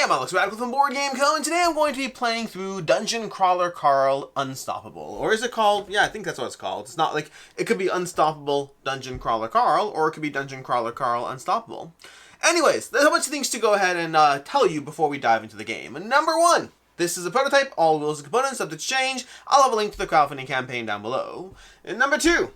I'm Alex Radical from Board Game Co. and today I'm going to be playing through Dungeon Crawler Carl Unstoppable. Or is it called? Yeah, I think that's what it's called. It's not like, it could be Unstoppable Dungeon Crawler Carl, or it could be Dungeon Crawler Carl Unstoppable. Anyways, there's a bunch of things to go ahead and tell you before we dive into the game. Number one, this is a prototype, all rules and components subject to change. I'll have a link to the crowdfunding campaign down below. And number two,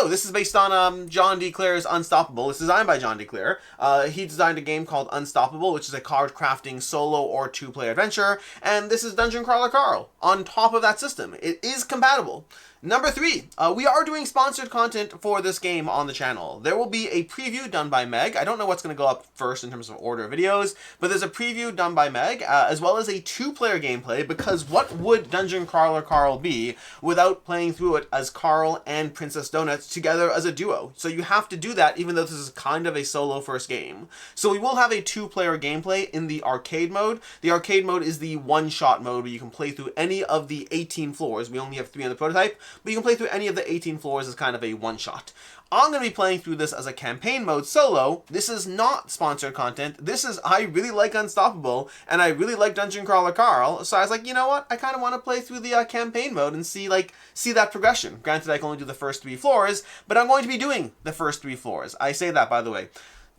this is based on John D. Clair's Unstoppable. It's designed by John D. Clair. He designed a game called Unstoppable, which is a card crafting solo or two-player adventure, and this is Dungeon Crawler Carl on top of that system. It is compatible. Number three, we are doing sponsored content for this game on the channel. There will be a preview done by Meg. I don't know what's going to go up first in terms of order of videos, but there's a preview done by Meg, as well as a two-player gameplay, because what would Dungeon Crawler Carl be without playing through it as Carl and Princess Donuts together as a duo? So you have to do that, even though this is kind of a solo first game. So we will have a two-player gameplay in the arcade mode. The arcade mode is the one-shot mode where you can play through any of the 18 floors. We only have 3 on the prototype, but you can play through any of the 18 floors as kind of a one-shot. I'm going to be playing through this as a campaign mode solo. This is not sponsored content. This is, I really like Unstoppable, and I really like Dungeon Crawler Carl, so I was like, you know what? I kind of want to play through the campaign mode and see that progression. Granted, I can only do the first 3 floors, but I'm going to be doing the first 3 floors. I say that, by the way.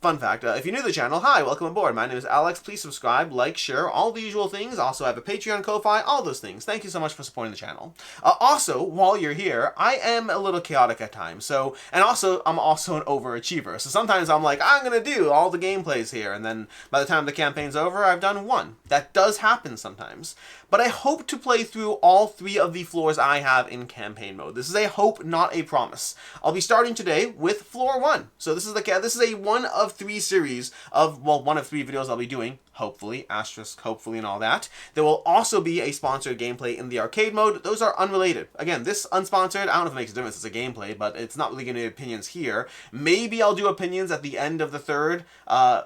Fun fact, if you're new to the channel, hi, welcome aboard. My name is Alex. Please subscribe, like, share, all the usual things. Also, I have a Patreon, Ko-Fi, all those things. Thank you so much for supporting the channel. Also, while you're here, I am a little chaotic at times. I'm also an overachiever. So sometimes I'm like, I'm going to do all the gameplays here. And then by the time the campaign's over, I've done 1. That does happen sometimes. But I hope to play through all 3 of the floors I have in campaign mode. This is a hope, not a promise. I'll be starting today with floor 1. So this is a 1 of 3 series of, well, 1 of 3 videos I'll be doing, hopefully, asterisk, hopefully, and all that. There will also be a sponsored gameplay in the arcade mode. Those are unrelated. Again, this unsponsored, I don't know if it makes a difference, it's a gameplay, but it's not really going to be opinions here. Maybe I'll do opinions at the end of the third,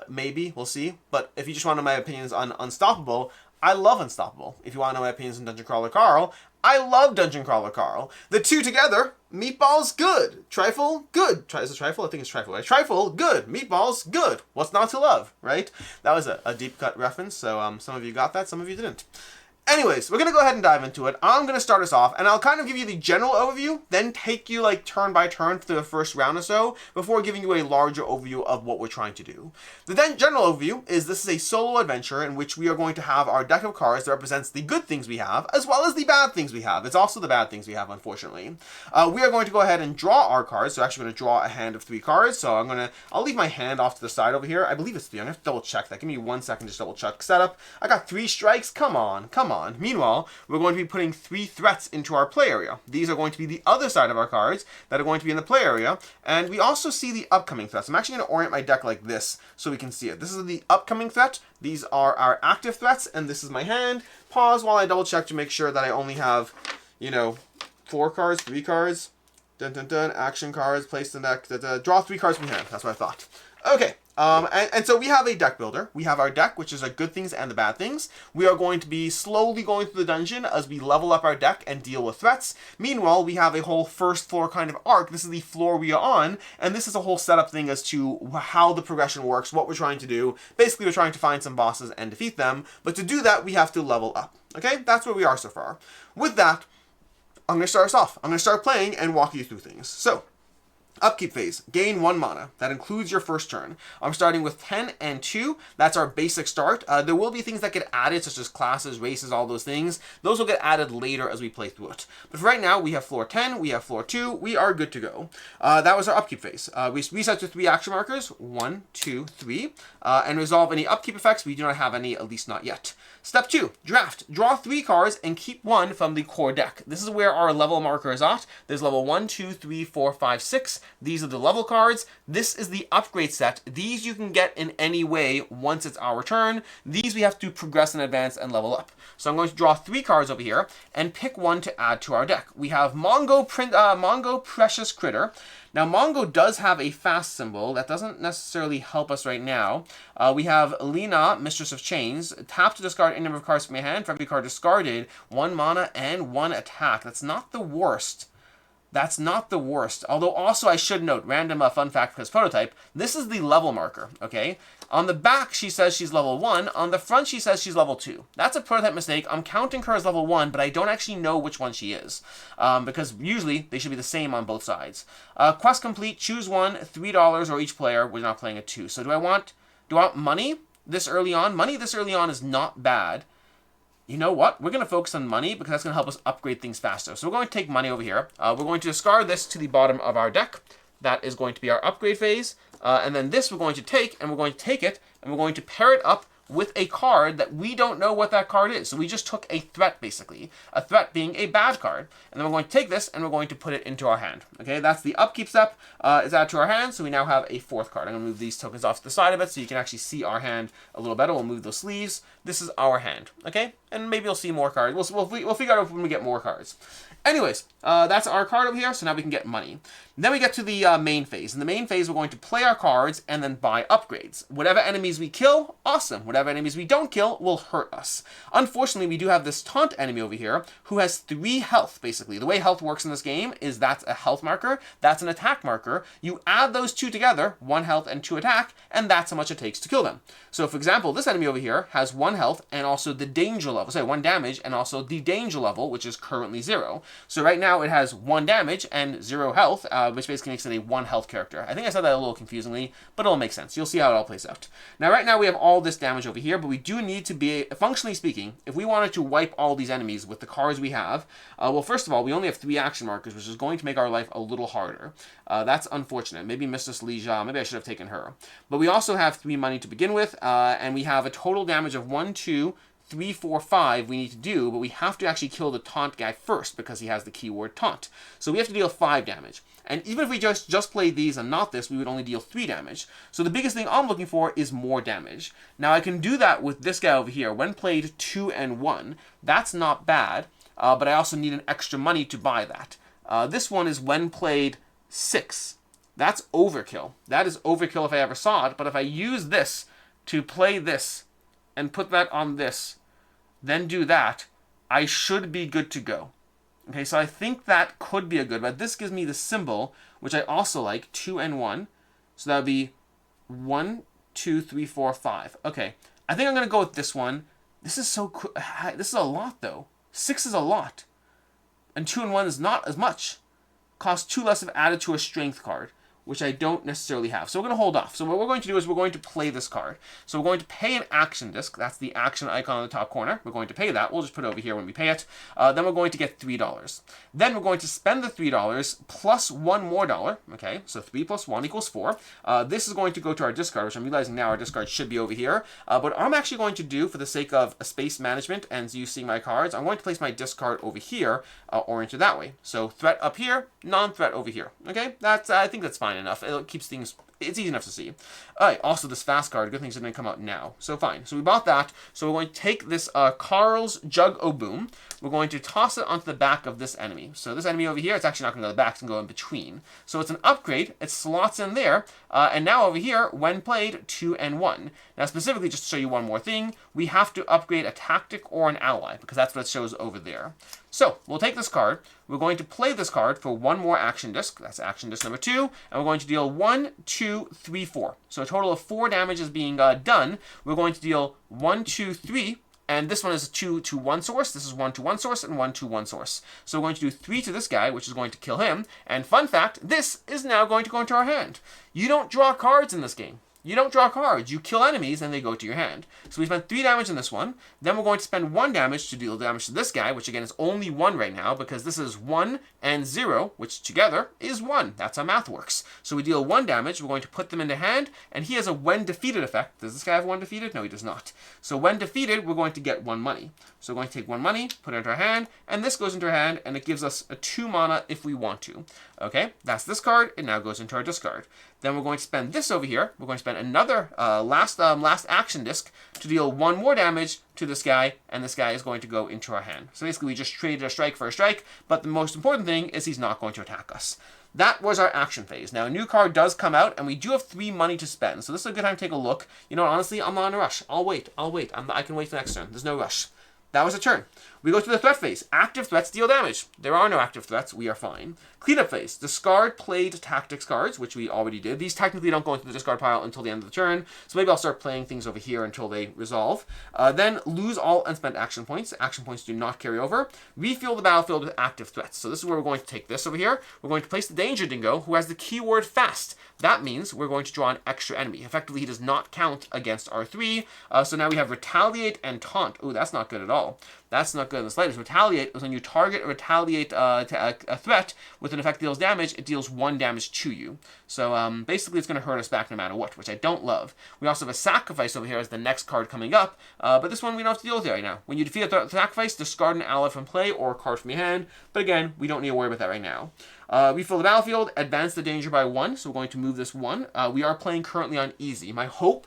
maybe, we'll see. But if you just want to know my opinions on Unstoppable, I love Unstoppable. If you want to know my opinions on Dungeon Crawler Carl, I love Dungeon Crawler Carl. The 2 together, meatballs, good. Trifle, good. Is it trifle? I think it's trifle, right? Trifle, good. Meatballs, good. What's not to love, right? That was a deep cut reference, so some of you got that, some of you didn't. Anyways, we're going to go ahead and dive into it. I'm going to start us off, and I'll kind of give you the general overview, then take you turn by turn through the first round or so, before giving you a larger overview of what we're trying to do. The then general overview is this is a solo adventure in which we are going to have our deck of cards that represents the good things we have, as well as the bad things we have. It's also the bad things we have, unfortunately. We are going to go ahead and draw our cards, so actually I'm going to draw a hand of 3 cards, so I'll leave my hand off to the side over here. I believe it's 3. I'm going to have to double check that. Give me 1 second to just double check setup. I got 3 strikes. Come on. Meanwhile, we're going to be putting 3 threats into our play area. These are going to be the other side of our cards that are going to be in the play area, and we also see the upcoming threats. I'm actually going to orient my deck like this so we can see it. This is the upcoming threat. These are our active threats, and this is my hand. Pause while I double check to make sure that I only have, 4 cards, 3 cards. Dun dun dun. Action cards, place the deck. Draw 3 cards from hand. That's what I thought. Okay. And so we have a deck builder. We have our deck, which is our good things and the bad things. We are going to be slowly going through the dungeon as we level up our deck and deal with threats. Meanwhile, we have a whole first floor kind of arc. This is the floor we are on, and this is a whole setup thing as to how the progression works, what we're trying to do. Basically, we're trying to find some bosses and defeat them, but to do that, we have to level up. Okay? That's where we are so far. With that, I'm going to start us off. I'm going to start playing and walk you through things. So, upkeep phase, gain 1 mana. That includes your first turn. I'm starting with 10 and 2. That's our basic start. There will be things that get added, such as classes, races, all those things. Those will get added later as we play through it. But for right now, we have floor 10, we have floor 2. We are good to go. That was our upkeep phase. We reset to 3 action markers, 1, 2, 3, and resolve any upkeep effects. We do not have any, at least not yet. Step 2, draft. Draw 3 cards and keep 1 from the core deck. This is where our level marker is at. There's level 1, 2, 3, 4, 5, 6. These are the level cards. This is the upgrade set. These you can get in any way once it's our turn. These we have to progress in advance and level up. So I'm going to draw 3 cards over here and pick 1 to add to our deck. We have Mongo Precious Critter. Now, Mongo does have a fast symbol. That doesn't necessarily help us right now. We have Lena, Mistress of Chains. Tap to discard any number of cards from your hand. For every card discarded, 1 mana and 1 attack. That's not the worst. That's not the worst. Although also I should note, random fun fact because prototype, this is the level marker, okay? On the back, she says she's level 1. On the front, she says she's level 2. That's a prototype mistake. I'm counting her as level 1, but I don't actually know which one she is. Because usually, they should be the same on both sides. Quest complete, choose one, $3 or each player. We're not playing at 2. So do I want money this early on? Money this early on is not bad. You know what? We're going to focus on money because that's going to help us upgrade things faster. So we're going to take money over here. We're going to discard this to the bottom of our deck. That is going to be our upgrade phase. And then this we're going to take, and we're going to take it, and we're going to pair it up with a card that we don't know what that card is. So we just took a threat, basically. A threat being a bad card. And then we're going to take this, and we're going to put it into our hand. Okay, that's the upkeep step. Is add to our hand, so we now have a 4th card. I'm going to move these tokens off to the side of it so you can actually see our hand a little better. We'll move those sleeves. This is our hand, okay? And maybe you'll see more cards. We'll figure out when we get more cards. Anyways, that's our card over here, so now we can get money. Then we get to the main phase. In the main phase, we're going to play our cards and then buy upgrades. Whatever enemies we kill, awesome. Whatever enemies we don't kill will hurt us. Unfortunately, we do have this taunt enemy over here who has 3 health, basically. The way health works in this game is that's a health marker, that's an attack marker. You add those 2 together, 1 health and 2 attack, and that's how much it takes to kill them. So, for example, this enemy over here has 1 health and also the danger level. Sorry, 1 damage and also the danger level, which is currently 0. So right now it has 1 damage and 0 health, which basically makes it a 1 health character. I think I said that a little confusingly, but it'll make sense. You'll see how it all plays out. Now right now we have all this damage over here, but we do need to be, functionally speaking, if we wanted to wipe all these enemies with the cards we have, well, first of all, we only have 3 action markers, which is going to make our life a little harder. That's unfortunate. Maybe Mistress Leisha, maybe I should have taken her. But we also have 3 money to begin with, and we have a total damage of 1, 2, 3, 4, 5 we need to do, but we have to actually kill the taunt guy first because he has the keyword taunt. So we have to deal 5 damage. And even if we just play these and not this, we would only deal 3 damage. So the biggest thing I'm looking for is more damage. Now I can do that with this guy over here. When played 2 and 1, that's not bad, but I also need an extra money to buy that. This one is when played 6. That's overkill. That is overkill if I ever saw it, but if I use this to play this, and put that on this, then do that, I should be good to go. Okay, so I think that could be a good, but this gives me the symbol, which I also like, 2 and 1. So that would be 1, 2, 3, 4, 5. Okay, I think I'm going to go with this one. This is so cool. This is a lot, though. 6 is a lot. And 2 and 1 is not as much. Cost 2 less if added to a strength card, which I don't necessarily have. So we're going to hold off. So what we're going to do is we're going to play this card. So we're going to pay an action disc. That's the action icon on the top corner. We're going to pay that. We'll just put it over here when we pay it. Then we're going to get $3. Then we're going to spend the $3 plus $1 more. Okay, so 3 plus 1 equals 4. This is going to go to our discard, which I'm realizing now our discard should be over here. But I'm actually going to do, for the sake of space management and you seeing my cards, I'm going to place my discard over here, oriented that way. So threat up here, non-threat over here. Okay, that's I think that's fine enough. It keeps things, it's easy enough to see. Alright, also this fast card, good things are going to come out now. So fine, so we bought that. So we're going to take this Carl's Jug O Boom. We're going to toss it onto the back of this enemy. So this enemy over here, it's actually not going to go to the back, it's going to go in between. So it's an upgrade, it slots in there, and now over here, when played, 2 and 1. Now specifically, just to show you one more thing, we have to upgrade a tactic or an ally, because that's what it shows over there. So, we'll take this card, we're going to play this card for 1 more action disc, that's action disc number 2, and we're going to deal 1, 2, 3, 4. So a total of 4 damage is being done. We're going to deal 1, 2, 3, and this one is a 2 to 1 source, this is 1 to 1 source, and 1 to 1 source. So we're going to do 3 to this guy, which is going to kill him, and fun fact, this is now going to go into our hand. You don't draw cards in this game. You don't draw cards. You kill enemies and they go to your hand. So we spent 3 damage on this one. Then we're going to spend 1 damage to deal damage to this guy, which again is only 1 right now because this is 1 and 0, which together is 1. That's how math works. So we deal 1 damage. We're going to put them into hand, and he has a when defeated effect. Does this guy have 1 defeated? No, he does not. So when defeated, we're going to get 1 money. So we're going to take 1 money, put it into our hand, and this goes into our hand, and it gives us a 2 mana if we want to. Okay, that's this card. It now goes into our discard. Then we're going to spend this over here. We're going to spend another last action disc to deal 1 more damage to this guy, and this guy is going to go into our hand. So basically, we just traded a strike for a strike, but the most important thing is he's not going to attack us. That was our action phase. Now, a new card does come out, and we do have 3 money to spend. So this is a good time to take a look. You know, honestly, I'm not in a rush. I'll wait. I can wait for next turn. There's no rush. That was a turn. We go to the threat phase. Active threats deal damage. There are no active threats. We are fine. Cleanup phase. Discard played tactics cards, which we already did. These technically don't go into the discard pile until the end of the turn, so maybe I'll start playing things over here until they resolve. Then lose all unspent action points. Action points do not carry over. Refuel the battlefield with active threats. So this is where we're going to take this over here. We're going to place the Danger Dingo, who has the keyword fast. That means we're going to draw an extra enemy. Effectively, he does not count against our 3. So now we have Retaliate and Taunt. Ooh, that's not good at all. That's not good in the slightest. Retaliate is when you target or retaliate a threat with an effect that deals damage, it deals 1 damage to you. So basically it's going to hurt us back no matter what, which I don't love. We also have a Sacrifice over here as the next card coming up, but this one we don't have to deal with right now. When you defeat a Sacrifice, discard an ally from play or a card from your hand, but again, we don't need to worry about that right now. Refill the battlefield, advance the danger by 1, so we're going to move this 1. We are playing currently on easy. My hope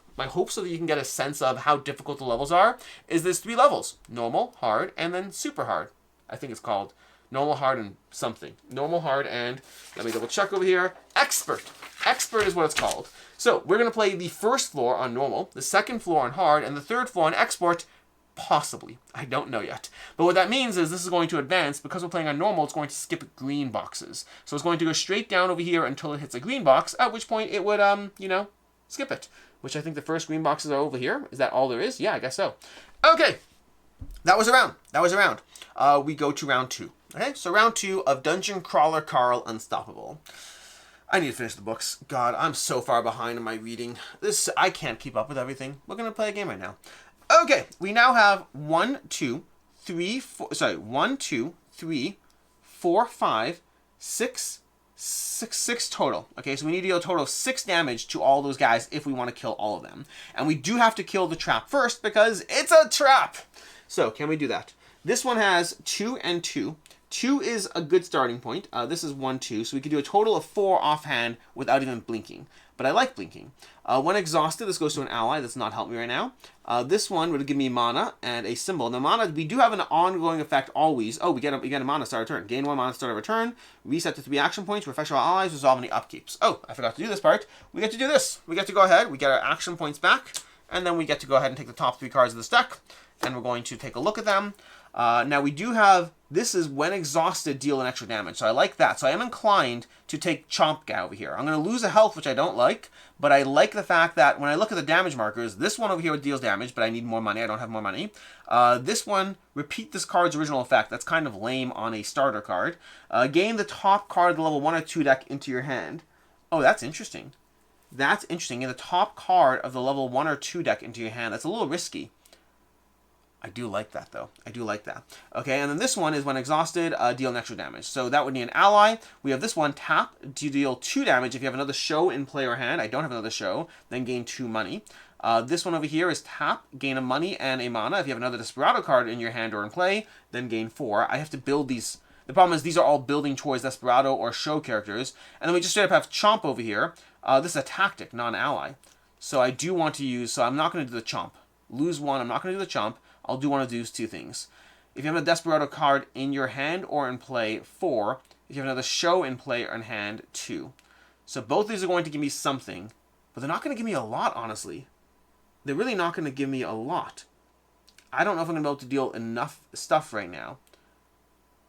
so that you can get a sense of how difficult the levels are is there's 3 levels. Normal, hard, and then super hard. I think it's called normal, hard, and something. Normal, hard, and, let me double check over here, expert. Expert is what it's called. So we're going to play the first floor on normal, the second floor on hard, and the third floor on export. Possibly. I don't know yet. But what that means is this is going to advance. Because we're playing on normal, it's going to skip green boxes. So it's going to go straight down over here until it hits a green box, at which point it would, skip it. Which I think the first green boxes are over here. Is that all there is? Yeah, I guess so. Okay. That was a round. We go to round 2. Okay, so round 2 of Dungeon Crawler Carl Unstoppable. I need to finish the books. God, I'm so far behind in my reading. I can't keep up with everything. We're going to play a game right now. Okay, we now have 1, 2, 3, 4, 5, 6 total. Okay, so we need to deal a total of 6 damage to all those guys if we want to kill all of them. And we do have to kill the trap first because it's a trap. So, can we do that? This one has 2 and 2. 2 is a good starting point. This is 1, 2. So we could do a total of 4 offhand without even blinking. But I like blinking. When exhausted, this goes to an ally. That's not helping me right now. This one would give me mana and a symbol. Now, mana, we do have an ongoing effect always. Oh, we get a mana start of turn. Gain 1 mana start of a turn. Reset to 3 action points. Refresh all allies. Resolve any upkeeps. Oh, I forgot to do this part. We get to do this. We get to go ahead. We get our action points back. And then we get to go ahead and take the top 3 cards of this deck. And we're going to take a look at them. Now, we do have... This is when exhausted, deal an extra damage. So I like that. So I am inclined to take Chomp Guy over here. I'm going to lose a health, which I don't like. But I like the fact that when I look at the damage markers, this one over here deals damage, but I need more money. I don't have more money. This one, repeat this card's original effect. That's kind of lame on a starter card. Gain the top card of the level 1 or 2 deck into your hand. Oh, that's interesting. That's interesting. Get the top card of the level 1 or 2 deck into your hand. That's a little risky. I do like that, though. I do like that. Okay, and then this one is when exhausted, deal an extra damage. So that would need an ally. We have this one, tap to deal 2 damage if you have another show in play or hand. I don't have another show. Then gain 2 money. This one over here is tap, gain a money and a mana. If you have another Desperado card in your hand or in play, then gain 4. I have to build these. The problem is these are all building towards Desperado or show characters. And then we just straight up have Chomp over here. This is a tactic, not an ally. So I do want to use, so I'm not going to do the Chomp. Lose 1, I'm not going to do the Chomp. I'll do one of these 2 things. If you have a Desperado card in your hand or in play, 4. If you have another show in play or in hand, 2. So both these are going to give me something, but they're not going to give me a lot, honestly. They're really not going to give me a lot. I don't know if I'm going to be able to deal enough stuff right now.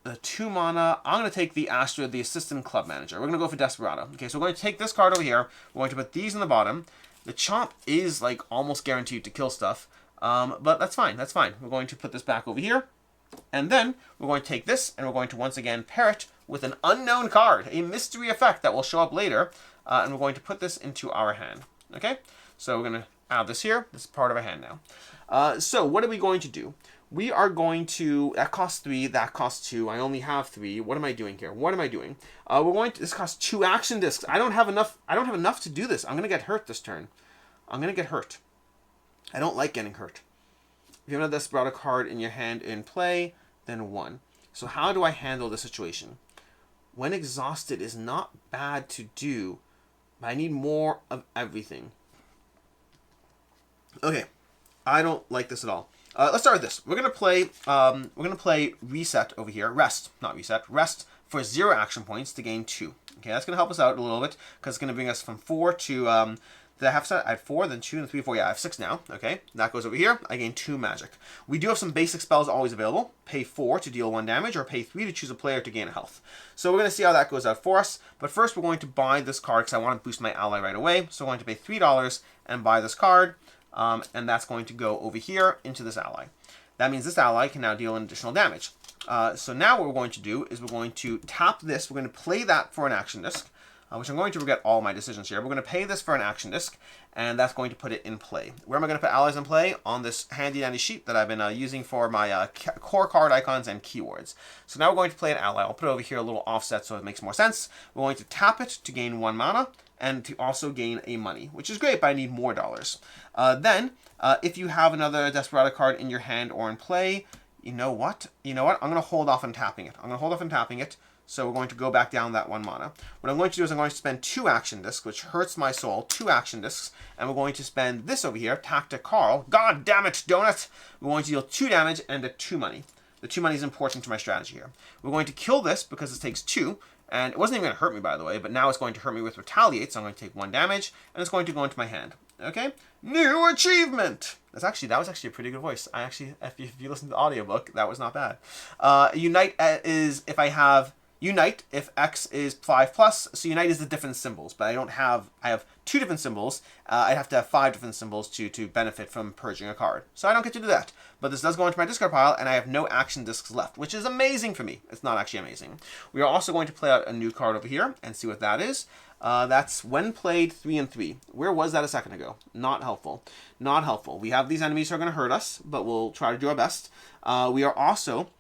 The 2 mana, I'm going to take the Astra, the Assistant Club Manager. We're going to go for Desperado. Okay, so we're going to take this card over here. We're going to put these in the bottom. The Chomp is, like, almost guaranteed to kill stuff. But that's fine, that's fine. We're going to put this back over here. And then we're going to take this and we're going to once again pair it with an unknown card, a mystery effect that will show up later. And we're going to put this into our hand. Okay? So we're going to add this here. This is part of our hand now. So what are we going to do? We are going to, that costs 3, that costs 2. I only have 3. What am I doing here? What am I doing? This costs 2 action discs. I don't have enough to do this. I'm going to get hurt this turn. I'm going to get hurt. I don't like getting hurt. If you have another Desperado card in your hand in play, then 1. So how do I handle the situation? When exhausted is not bad to do, but I need more of everything. Okay, I don't like this at all. Let's start with this. We're gonna play reset over here. Rest, not reset. Rest for 0 action points to gain 2. Okay, that's gonna help us out a little bit because it's gonna bring us from 4 to Did I have set? I had 4, then 2, then 3, 4. Yeah, I have 6 now. Okay, that goes over here. I gain 2 magic. We do have some basic spells always available. Pay 4 to deal 1 damage, or pay 3 to choose a player to gain a health. So we're going to see how that goes out for us. But first, we're going to buy this card because I want to boost my ally right away. So we're going to pay $3 and buy this card. And that's going to go over here into this ally. That means this ally can now deal an additional damage. So now what we're going to do is we're going to tap this. We're going to play that for an action disc. Which I'm going to regret all my decisions here. We're going to pay this for an action disc, and that's going to put it in play. Where am I going to put allies in play? On this handy dandy sheet that I've been using for my core card icons and keywords. So now we're going to play an ally. I'll put it over here a little offset so it makes more sense. We're going to tap it to gain 1 mana, and to also gain a money, which is great, but I need more dollars. Then, if you have another Desperado card in your hand or in play, you know what? I'm going to hold off on tapping it. So we're going to go back down that 1 mana. What I'm going to do is I'm going to spend 2 action discs, which hurts my soul, 2 action discs, and we're going to spend this over here, Tactic Carl. God damn it, donut! We're going to deal 2 damage and a 2 money. The 2 money is important to my strategy here. We're going to kill this because it takes 2, and it wasn't even going to hurt me, by the way, but now it's going to hurt me with Retaliate, so I'm going to take 1 damage, and it's going to go into my hand. Okay? New achievement! That was actually a pretty good voice. If you listen to the audiobook, that was not bad. Unite is if I have Unite if X is 5+. So Unite is the different symbols, but I have 2 different symbols. I'd have to have 5 different symbols to benefit from purging a card. So I don't get to do that. But this does go into my discard pile, and I have no action discs left, which is amazing for me. It's not actually amazing. We are also going to play out a new card over here and see what that is. That's when played 3 and 3. Where was that a second ago? Not helpful. Not helpful. We have these enemies who are going to hurt us, but we'll try to do our best. We are also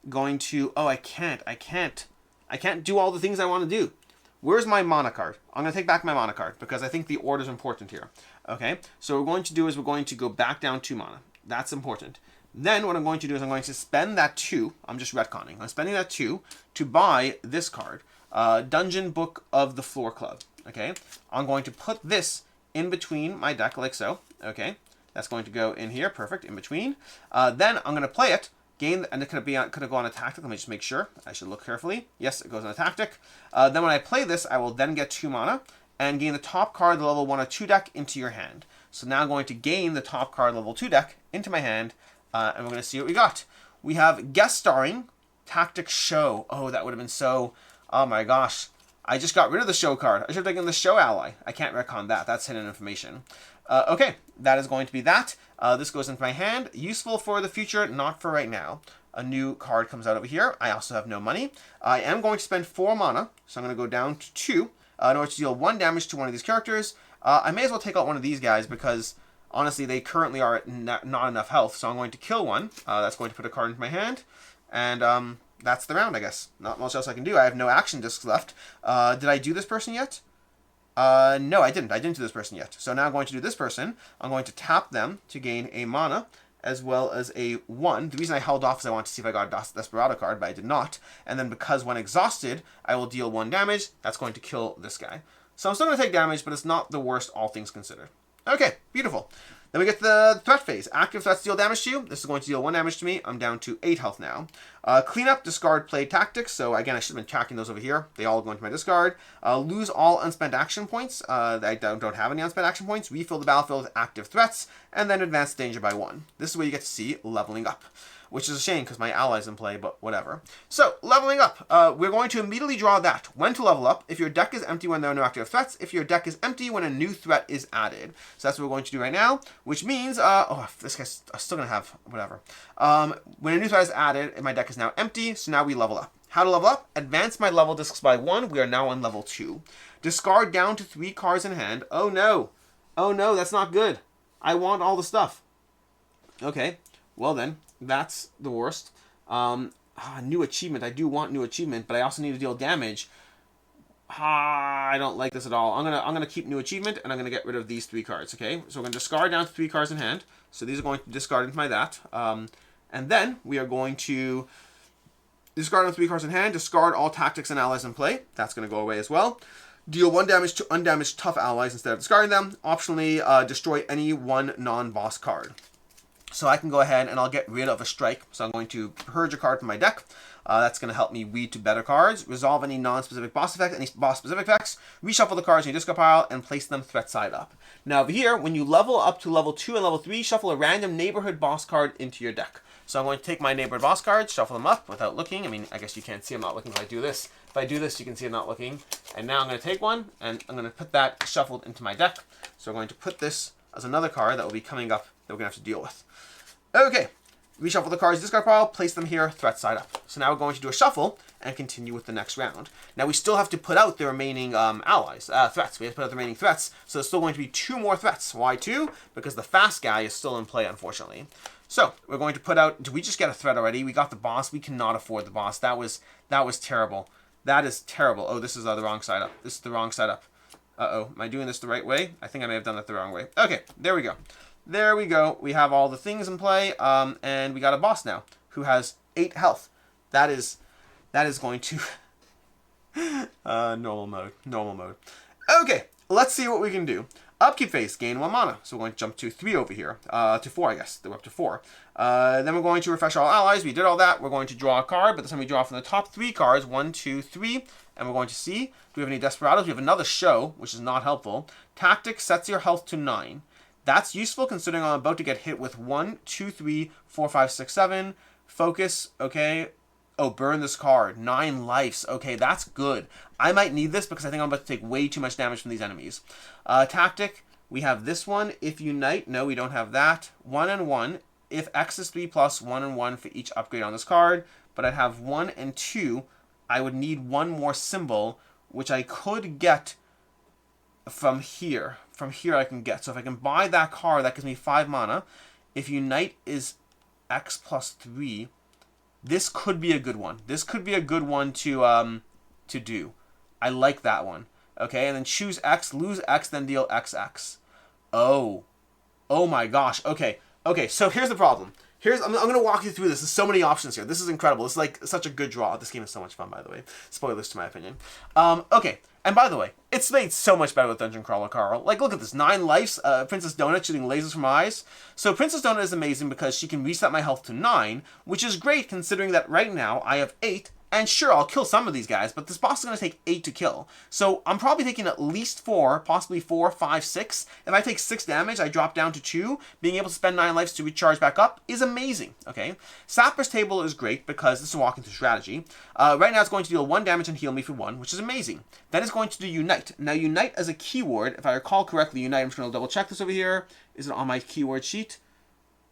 going to... Oh, I can't do all the things I want to do. Where's my mana card? I'm going to take back my mana card because I think the order is important here. Okay, so what we're going to do is we're going to go back down 2 mana. That's important. Then what I'm going to do is I'm going to spend that 2. I'm just retconning. I'm spending that 2 to buy this card. Dungeon Book of the Floor Club. Okay, I'm going to put this in between my deck like so. Okay, that's going to go in here. Perfect, in between. Then I'm going to play it. Gain, and it could it go on a tactic? Let me just make sure. I should look carefully. Yes, it goes on a tactic. Then when I play this, I will then get 2 mana and gain the top card of the level 1 or 2 deck into your hand. So now I'm going to gain the top card level 2 deck into my hand, and we're going to see what we got. We have guest starring Tactic Show. Oh, that would have been so... Oh my gosh. I just got rid of the show card. I should have taken the show ally. I can't retcon that. That's hidden information. Okay, that is going to be that. This goes into my hand. Useful for the future, not for right now. A new card comes out over here. I also have no money. I am going to spend 4 mana, so I'm going to go down to 2 in order to deal 1 damage to one of these characters. I may as well take out one of these guys because, honestly, they currently are at not enough health. So I'm going to kill one. That's going to put a card into my hand. And that's the round, I guess. Not much else I can do. I have no action discs left. Did I do this person yet? No, I didn't. I didn't do this person yet. So now I'm going to do this person. I'm going to tap them to gain a mana as well as a 1. The reason I held off is I wanted to see if I got a Desperado card, but I did not. And then because when exhausted, I will deal 1 damage. That's going to kill this guy. So I'm still going to take damage, but it's not the worst, all things considered. Okay, beautiful. Then we get the threat phase. Active threats deal damage to you. This is going to deal 1 damage to me. I'm down to 8 health now. Cleanup, discard, play tactics. So again, I should have been tracking those over here. They all go into my discard. Lose all unspent action points. I don't have any unspent action points. Refill the battlefield with active threats. And then advance danger by 1. This is where you get to see leveling up. Which is a shame because my ally's in play, but whatever. So, leveling up. We're going to immediately draw that. When to level up. If your deck is empty when there are no active threats. If your deck is empty when a new threat is added. So that's what we're going to do right now. Which means, this guy's still going to have, whatever. When a new threat is added, my deck is now empty. So now we level up. How to level up? Advance my level discs by 1. We are now on level 2. Discard down to 3 cards in hand. Oh no. Oh no, that's not good. I want all the stuff. Okay. Well then. That's the worst. New achievement. I do want new achievement, but I also need to deal damage. I don't like this at all. I'm gonna keep new achievement, and I'm gonna get rid of these 3 cards. Okay, so we're gonna discard down to 3 cards in hand. So these are going to discard into my that. And then we are going to discard on 3 cards in hand. Discard all tactics and allies in play. That's gonna go away as well. Deal 1 damage to undamaged tough allies instead of discarding them. Optionally, destroy any 1 non-boss card. So I can go ahead and I'll get rid of a strike. So I'm going to purge a card from my deck. That's going to help me weed to better cards, resolve any non-specific boss effects, any boss-specific effects, reshuffle the cards in your discard pile, and place them threat side up. Now over here, when you level up to level 2 and level 3, shuffle a random neighborhood boss card into your deck. So I'm going to take my neighborhood boss cards, shuffle them up without looking. I mean, I guess you can't see I'm not looking if I do this. If I do this, you can see I'm not looking. And now I'm going to take one, and I'm going to put that shuffled into my deck. So we're going to put this as another card that will be coming up that we're going to have to deal with. Okay, reshuffle the cards, discard pile, place them here, threat side up. So now we're going to do a shuffle and continue with the next round. Now we still have to put out the remaining threats. We have to put out the remaining threats, so there's still going to be 2 more threats. Why 2? Because the fast guy is still in play, unfortunately. So we're going to put out, did we just get a threat already? We got the boss. We cannot afford the boss. That was terrible. That is terrible. Oh, this is the wrong side up. This is the wrong side up. Uh-oh, am I doing this the right way? I think I may have done it the wrong way. Okay, there we go. There we go. We have all the things in play, and we got a boss now who has 8 health. That is going to normal mode. Okay, let's see what we can do. Upkeep phase, gain 1 mana. So we're going to jump to 3 over here, to 4, I guess. We're up to 4. Then we're going to refresh all allies. We did all that. We're going to draw a card, but this time we draw from the top 3 cards, 1, 2, 3, and we're going to see, do we have any Desperados? We have another show, which is not helpful. Tactic sets your health to 9. That's useful considering I'm about to get hit with 1, 2, 3, 4, 5, 6, 7. Focus, okay. Oh, burn this card. 9 lives. Okay, that's good. I might need this because I think I'm about to take way too much damage from these enemies. Tactic, we have this one. If Unite, no, we don't have that. 1 and 1. If X is 3+, 1 and 1 for each upgrade on this card. But I'd have 1 and 2. I would need 1 more symbol, which I could get from here. From here I can get. So if I can buy that card, that gives me 5 mana. If Unite is X plus 3, this could be a good one. This could be a good one to do. I like that one. Okay, and then choose X, lose X, then deal XX. Oh my gosh. Okay, so here's the problem. I'm going to walk you through this. There's so many options here. This is incredible. This is like such a good draw. This game is so much fun, by the way. Spoilers to my opinion. Okay, and by the way, it's made so much better with Dungeon Crawler Carl. Like, look at this. 9 lives. Princess Donut shooting lasers from eyes. So Princess Donut is amazing because she can reset my health to 9, which is great considering that right now I have 8. And sure, I'll kill some of these guys, but this boss is going to take 8 to kill. So I'm probably taking at least 4, possibly 4, 5, 6. If I take 6 damage, I drop down to 2. Being able to spend 9 lives to recharge back up is amazing, okay? Sapper's Table is great because this is walking through strategy. Right now it's going to deal 1 damage and heal me for 1, which is amazing. Then it's going to do Unite. Now, Unite as a keyword, if I recall correctly, Unite, I'm just going to double check this over here. Is it on my keyword sheet?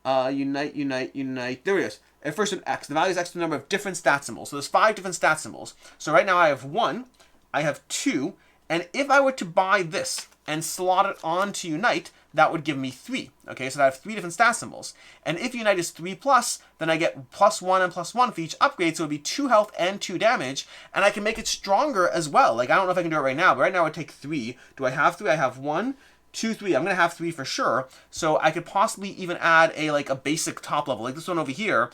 Unite. There it is. At first an X. The value is X to the number of different stat symbols. So there's 5 different stat symbols. So right now I have 1, I have 2, and if I were to buy this and slot it on to Unite, that would give me 3. Okay, so I have 3 different stat symbols. And if Unite is 3+, then I get +1 and +1 for each upgrade, so it would be 2 health and 2 damage, and I can make it stronger as well. Like, I don't know if I can do it right now, but right now I would take 3. Do I have 3? I have 1, 2, 3. I'm going to have 3 for sure. So I could possibly even add a basic top level. Like this one over here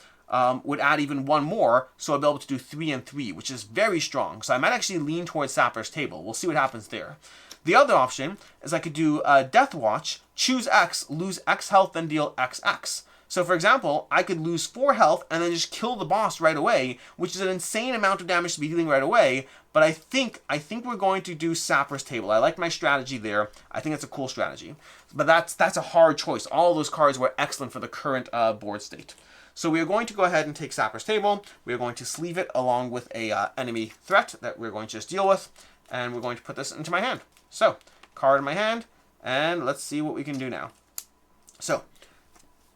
would add even 1 more. So I'd be able to do 3 and 3, which is very strong. So I might actually lean towards Sapper's Table. We'll see what happens there. The other option is I could do Death Watch, choose X, lose X health, then deal XX. So for example, I could lose 4 health and then just kill the boss right away, which is an insane amount of damage to be dealing right away. But I think we're going to do Sapper's Table. I like my strategy there. I think it's a cool strategy. But that's a hard choice. All those cards were excellent for the current board state. So we are going to go ahead and take Sapper's Table. We are going to sleeve it along with a enemy threat that we're going to just deal with. And we're going to put this into my hand. So, card in my hand. And let's see what we can do now. So,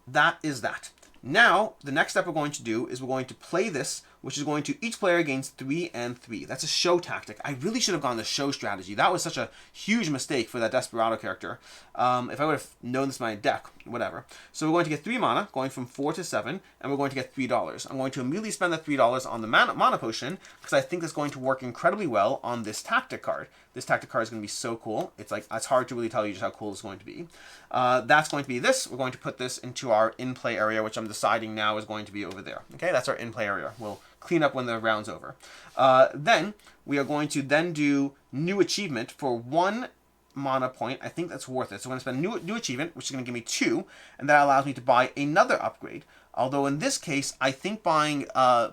that is that. Now, the next step we're going to do is we're going to play this, which is going to each player gains 3 and 3. That's a show tactic. I really should have gone the show strategy. That was such a huge mistake for that Desperado character. If I would have known this in my deck, whatever. So we're going to get 3 mana, going from 4 to 7, and we're going to get $3. I'm going to immediately spend the $3 on the mana potion, because I think it's going to work incredibly well on this tactic card. This tactic card is going to be so cool. It's hard to really tell you just how cool it's going to be. That's going to be this. We're going to put this into our in-play area, which I'm deciding now is going to be over there. Okay, that's our in-play area. We'll clean up when the round's over. Then we are going to then do new achievement for 1 mana point. I think that's worth it. So I'm going to spend new achievement, which is going to give me 2, and that allows me to buy another upgrade. Although in this case, I think buying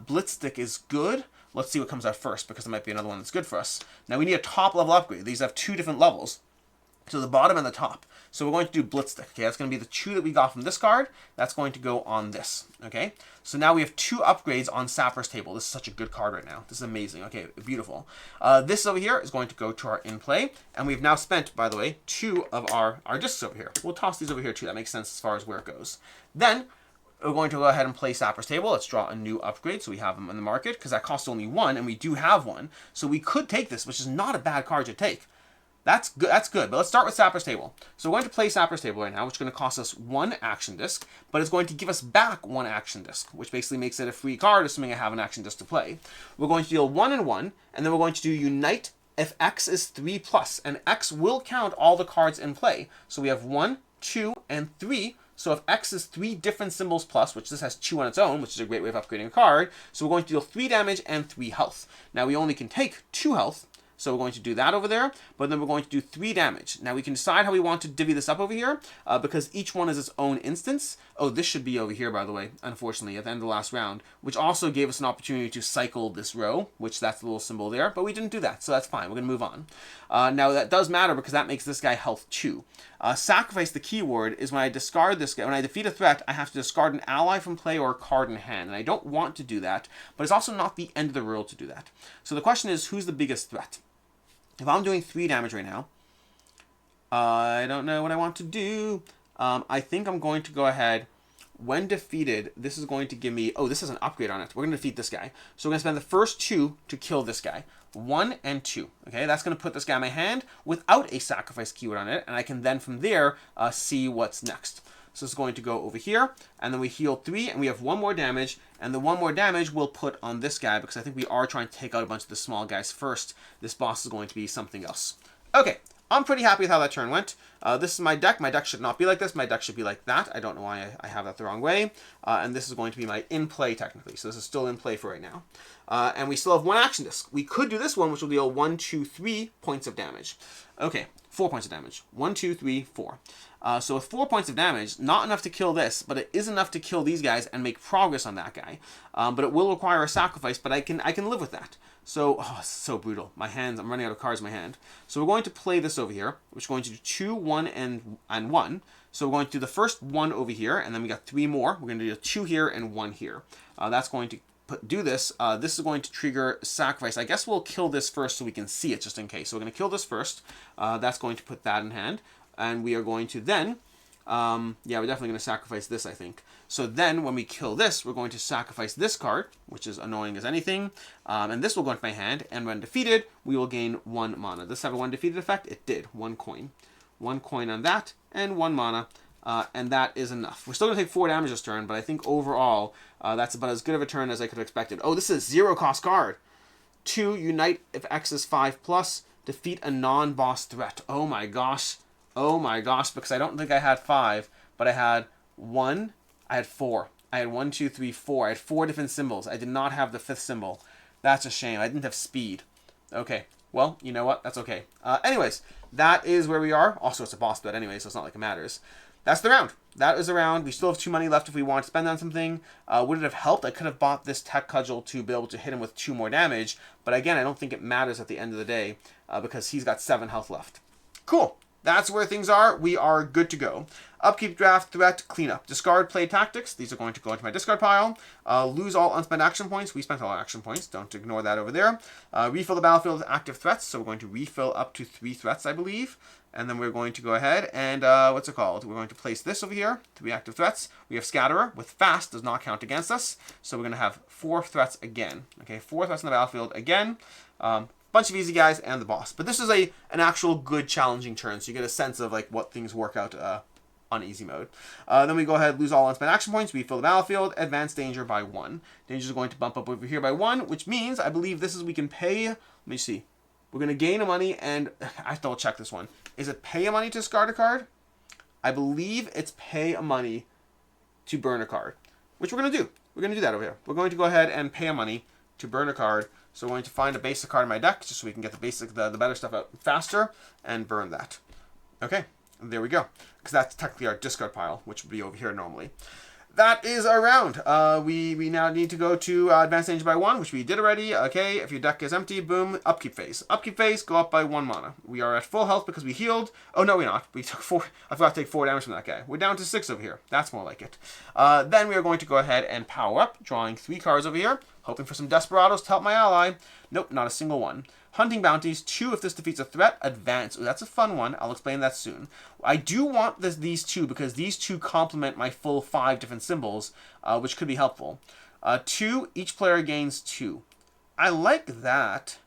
Blitz Stick is good. Let's see what comes out first, because there might be another one that's good for us. Now we need a top level upgrade. These have 2 different levels. So the bottom and the top. So we're going to do Blitz Stick. Okay, that's going to be the 2 that we got from this card. That's going to go on this. Okay, so now we have 2 upgrades on Sapper's Table. This is such a good card right now. This is amazing. Okay, beautiful. This over here is going to go to our in play. And we've now spent, by the way, 2 of our discs over here. We'll toss these over here too. That makes sense as far as where it goes. Then we're going to go ahead and play Sapper's Table. Let's draw a new upgrade so we have them in the market, because that costs only 1 and we do have one. So we could take this, which is not a bad card to take. That's good, but let's start with Sapper's Table. So we're going to play Sapper's Table right now, which is going to cost us 1 action disc, but it's going to give us back 1 action disc, which basically makes it a free card, assuming I have an action disc to play. We're going to deal 1 and 1, and then we're going to do Unite if X is 3+, and X will count all the cards in play. So we have 1, 2, and 3. So if X is 3 different symbols plus, which this has 2 on its own, which is a great way of upgrading a card, so we're going to deal 3 damage and 3 health. Now we only can take 2 health, so we're going to do that over there, but then we're going to do 3 damage. Now we can decide how we want to divvy this up over here, because each one is its own instance. Oh, this should be over here, by the way, unfortunately, at the end of the last round, which also gave us an opportunity to cycle this row, which that's the little symbol there, but we didn't do that, so that's fine. We're going to move on. Now that does matter, because that makes this guy health 2. Sacrifice, the keyword, is when I discard this guy. When I defeat a threat, I have to discard an ally from play or a card in hand, and I don't want to do that, but it's also not the end of the world to do that. So the question is, who's the biggest threat? If I'm doing 3 damage right now, I don't know what I want to do. I think I'm going to go ahead. When defeated, this is going to give me... Oh, this has an upgrade on it. We're going to defeat this guy. So we're going to spend the first 2 to kill this guy. 1 and 2. Okay, that's going to put this guy in my hand without a sacrifice keyword on it. And I can then, from there, see what's next. So it's going to go over here, and then we heal 3, and we have 1 more damage, and the 1 more damage we'll put on this guy, because I think we are trying to take out a bunch of the small guys first. This boss is going to be something else. Okay, I'm pretty happy with how that turn went. This is my deck. My deck should not be like this. My deck should be like that. I don't know why I have that the wrong way. And this is going to be my in-play, technically. So this is still in play for right now. And we still have 1 action disc. We could do this one, which will deal 1, 2, 3 points of damage. Okay, 4 points of damage. 1, 2, 3, 4. So with 4 points of damage, not enough to kill this, but it is enough to kill these guys and make progress on that guy. But it will require a sacrifice, but I can live with that. So, oh, it's so brutal. My hands, I'm running out of cards in my hand. So we're going to play this over here, which is going to do 2, 1, and 1. So we're going to do the first 1 over here, and then we got 3 more. We're going to do 2 here and 1 here. That's going to do this. This is going to trigger sacrifice. I guess we'll kill this first so we can see it, just in case. So we're going to kill this first. That's going to put that in hand. And we are going to then, yeah, we're definitely going to sacrifice this, I think. So then when we kill this, we're going to sacrifice this card, which is annoying as anything. And this will go into my hand. And when defeated, we will gain 1 mana. Does this have a 1 defeated effect? It did. 1 coin. 1 coin on that, and 1 mana. And that is enough. We're still going to take 4 damage this turn, but I think overall, that's about as good of a turn as I could have expected. Oh, this is a 0-cost card. 2, Unite if X is 5+, defeat a non-boss threat. Oh my gosh. Oh my gosh, because I don't think I had 5, but I had 1, I had 4. I had 1, 2, 3, 4. I had 4 different symbols. I did not have the 5th symbol. That's a shame. I didn't have speed. Okay, well, you know what? That's okay. Anyways, that is where we are. Also, it's a boss bet anyway, so it's not like it matters. That's the round. That is a round. We still have 2 money left if we want to spend on something. Would it have helped? I could have bought this Tech Cudgel to be able to hit him with 2 more damage, but again, I don't think it matters at the end of the day because he's got 7 health left. Cool. That's where things are. We are good to go. Upkeep, draft, threat, cleanup. Discard, play, tactics. These are going to go into my discard pile. Lose all unspent action points. We spent all our action points. Don't ignore that over there. Refill the battlefield with active threats. So we're going to refill up to 3 threats, I believe. And then we're going to go ahead and, what's it called? We're going to place this over here. 3 active threats. We have Scatterer with fast. Does not count against us. So we're going to have 4 threats again. Okay, 4 threats on the battlefield again. Bunch of easy guys and the boss. But this is an actual good challenging turn, so you get a sense of like what things work out on easy mode. Then we go ahead, lose all unspent action points, refill the battlefield, advance danger by 1. Danger is going to bump up over here by 1, which means I believe this is we can pay. Let me see. We're going to gain a money, and I have to double check this one. Is it pay a money to discard a card? I believe it's pay a money to burn a card, which we're going to do. We're going to do that over here. We're going to go ahead and pay a money to burn a card. So we're going to find a basic card in my deck just so we can get the better stuff out faster and burn that. Okay, there we go. Because that's technically our discard pile, which would be over here normally. That is our round. We now need to go to advanced danger by 1, which we did already. Okay, if your deck is empty, boom, upkeep phase. Upkeep phase, go up by 1 mana. We are at full health because we healed. Oh, no, we're not. We took 4. I forgot to take 4 damage from that guy. We're down to 6 over here. That's more like it. Then we are going to go ahead and power up, drawing 3 cards over here, hoping for some Desperados to help my ally. Nope, not a single one. Hunting bounties, 2 if this defeats a threat, advance. Ooh, that's a fun one. I'll explain that soon. I do want these 2 because these 2 complement my full 5 different symbols, which could be helpful. 2, each player gains 2. I like that.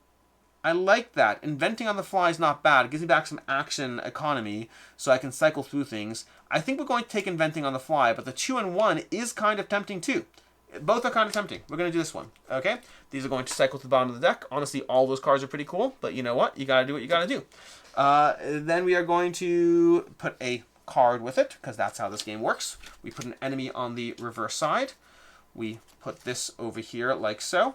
I like that. Inventing on the fly is not bad. It gives me back some action economy so I can cycle through things. I think we're going to take inventing on the fly, but the 2 and 1 is kind of tempting too. Both are kind of tempting. We're going to do this one. Okay? These are going to cycle to the bottom of the deck. Honestly, all those cards are pretty cool, but you know what? You got to do what you got to do. Then we are going to put a card with it, because that's how this game works. We put an enemy on the reverse side. We put this over here like so.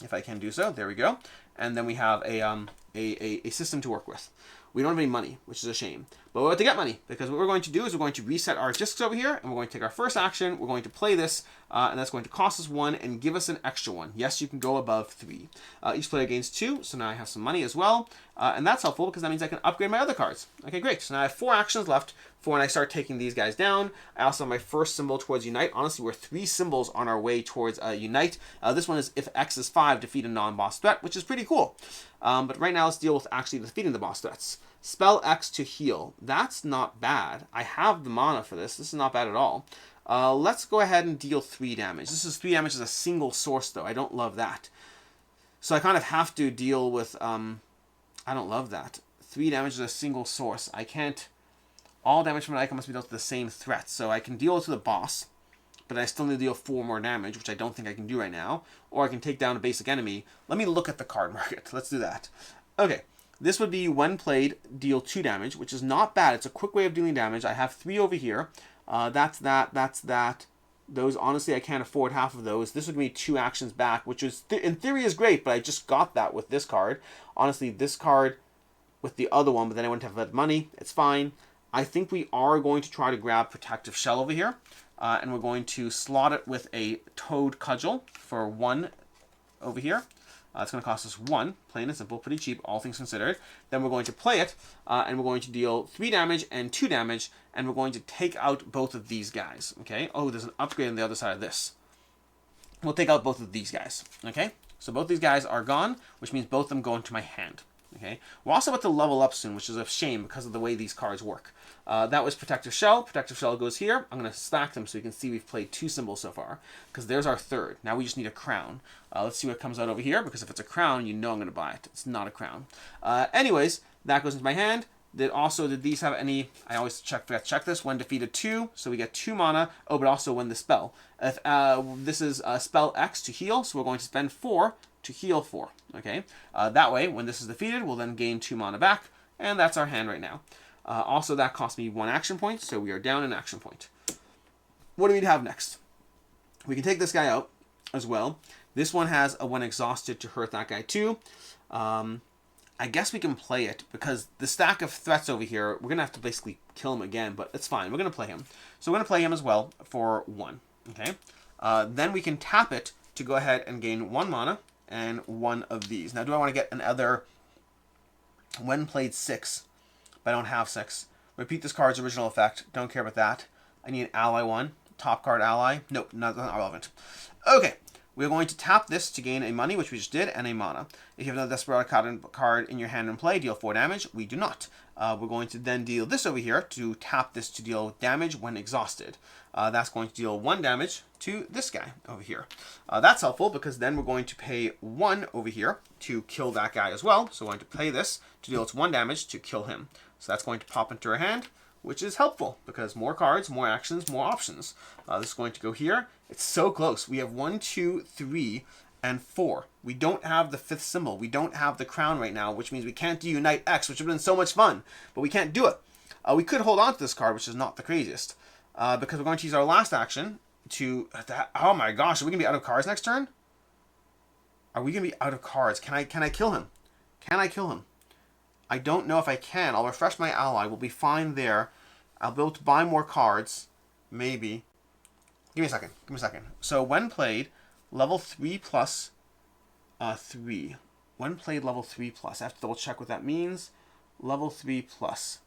If I can do so. There we go. And then we have a system to work with. We don't have any money, which is a shame. But we have to get money, because what we're going to do is we're going to reset our discs over here, and we're going to take our first action, we're going to play this, and that's going to cost us 1 and give us an extra 1. Yes, you can go above 3. Each player gains 2, so now I have some money as well, and that's helpful because that means I can upgrade my other cards. Okay, great. So now I have 4 actions left for when I start taking these guys down. I also have my first symbol towards Unite. Honestly, we're 3 symbols on our way towards Unite. This one is if X is 5, defeat a non-boss threat, which is pretty cool. But right now, let's deal with actually defeating the boss threats. Spell X to heal. That's not bad. I have the mana for this. This is not bad at all. Let's go ahead and deal 3 damage. This is 3 damage as a single source, though. I don't love that. So I kind of have to deal with... I don't love that. 3 damage as a single source. I can't... All damage from an icon must be dealt to the same threat. So I can deal it to the boss, but I still need to deal 4 more damage, which I don't think I can do right now. Or I can take down a basic enemy. Let me look at the card market. Let's do that. Okay. This would be, when played, deal 2 damage, which is not bad. It's a quick way of dealing damage. I have 3 over here. That's that. That's that. Those, honestly, I can't afford half of those. This would give me 2 actions back, which is in theory is great, but I just got that with this card. Honestly, this card with the other one, but then I wouldn't have that money. It's fine. I think we are going to try to grab Protective Shell over here, and we're going to slot it with a Toad Cudgel for 1 over here. It's going to cost us 1, plain and simple, pretty cheap, all things considered. Then we're going to play it, and we're going to deal 3 damage and 2 damage, and we're going to take out both of these guys, okay? Oh, there's an upgrade on the other side of this. We'll take out both of these guys, okay? So both these guys are gone, which means both of them go into my hand, okay? We're also about to level up soon, which is a shame because of the way these cards work. That was Protective Shell. Protective Shell goes here. I'm going to stack them so you can see we've played 2 symbols so far, because there's our 3rd. Now we just need a crown. Let's see what comes out over here, because if it's a crown, you know I'm going to buy it. It's not a crown. Anyways, that goes into my hand. Did these have any... I always check this. When defeated 2, so we get 2 mana. Oh, but also when the spell. If this is spell X to heal, so we're going to spend 4 to heal 4. Okay. That way, when this is defeated, we'll then gain 2 mana back, and that's our hand right now. Also, that cost me 1 action point, so we are down an action point. What do we have next? We can take this guy out as well. This one has a when exhausted to hurt that guy too. I guess we can play it, because the stack of threats over here, we're going to have to basically kill him again, but it's fine. We're going to play him. So we're going to play him as well for 1. Okay. Then we can tap it to go ahead and gain 1 mana and 1 of these. Now, do I want to get another when played 6? But I don't have 6. Repeat this card's original effect. Don't care about that. I need an ally 1. Top card ally. Nope, not relevant. Okay, we're going to tap this to gain a money, which we just did, and a mana. If you have another Desperado card in your hand and play, deal 4 damage. We do not. We're going to then deal this over here to tap this to deal damage when exhausted. That's going to deal 1 damage to this guy over here. That's helpful, because then we're going to pay 1 over here to kill that guy as well. So we're going to play this to deal its 1 damage to kill him. So that's going to pop into our hand, which is helpful, because more cards, more actions, more options. This is going to go here. It's so close. We have 1, 2, 3, and 4. We don't have the 5th symbol. We don't have the crown right now, which means we can't do Unite X, which would have been so much fun, but we can't do it. We could hold on to this card, which is not the craziest, because we're going to use our last action to... Oh my gosh, are we going to be out of cards next turn? Are we going to be out of cards? Can I kill him? Can I kill him? I don't know if I can. I'll refresh my ally. We'll be fine there. I'll be able to buy more cards. Maybe. Give me a second. Give me a second. So when played, level 3 plus 3. When played level 3 plus. I have to double check what that means. Level 3 plus.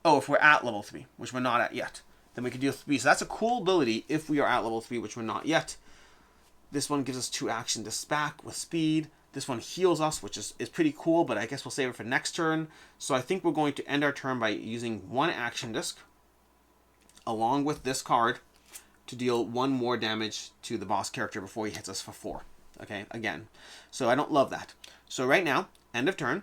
Oh, if we're at level 3, which we're not at yet, then we can deal 3. So that's a cool ability if we are at level 3, which we're not yet. This one gives us 2 action to spack with speed. This one heals us, which is pretty cool, but I guess we'll save it for next turn. So I think we're going to end our turn by using 1 action disc along with this card to deal 1 more damage to the boss character before he hits us for 4. Okay, again. So I don't love that. So right now, end of turn,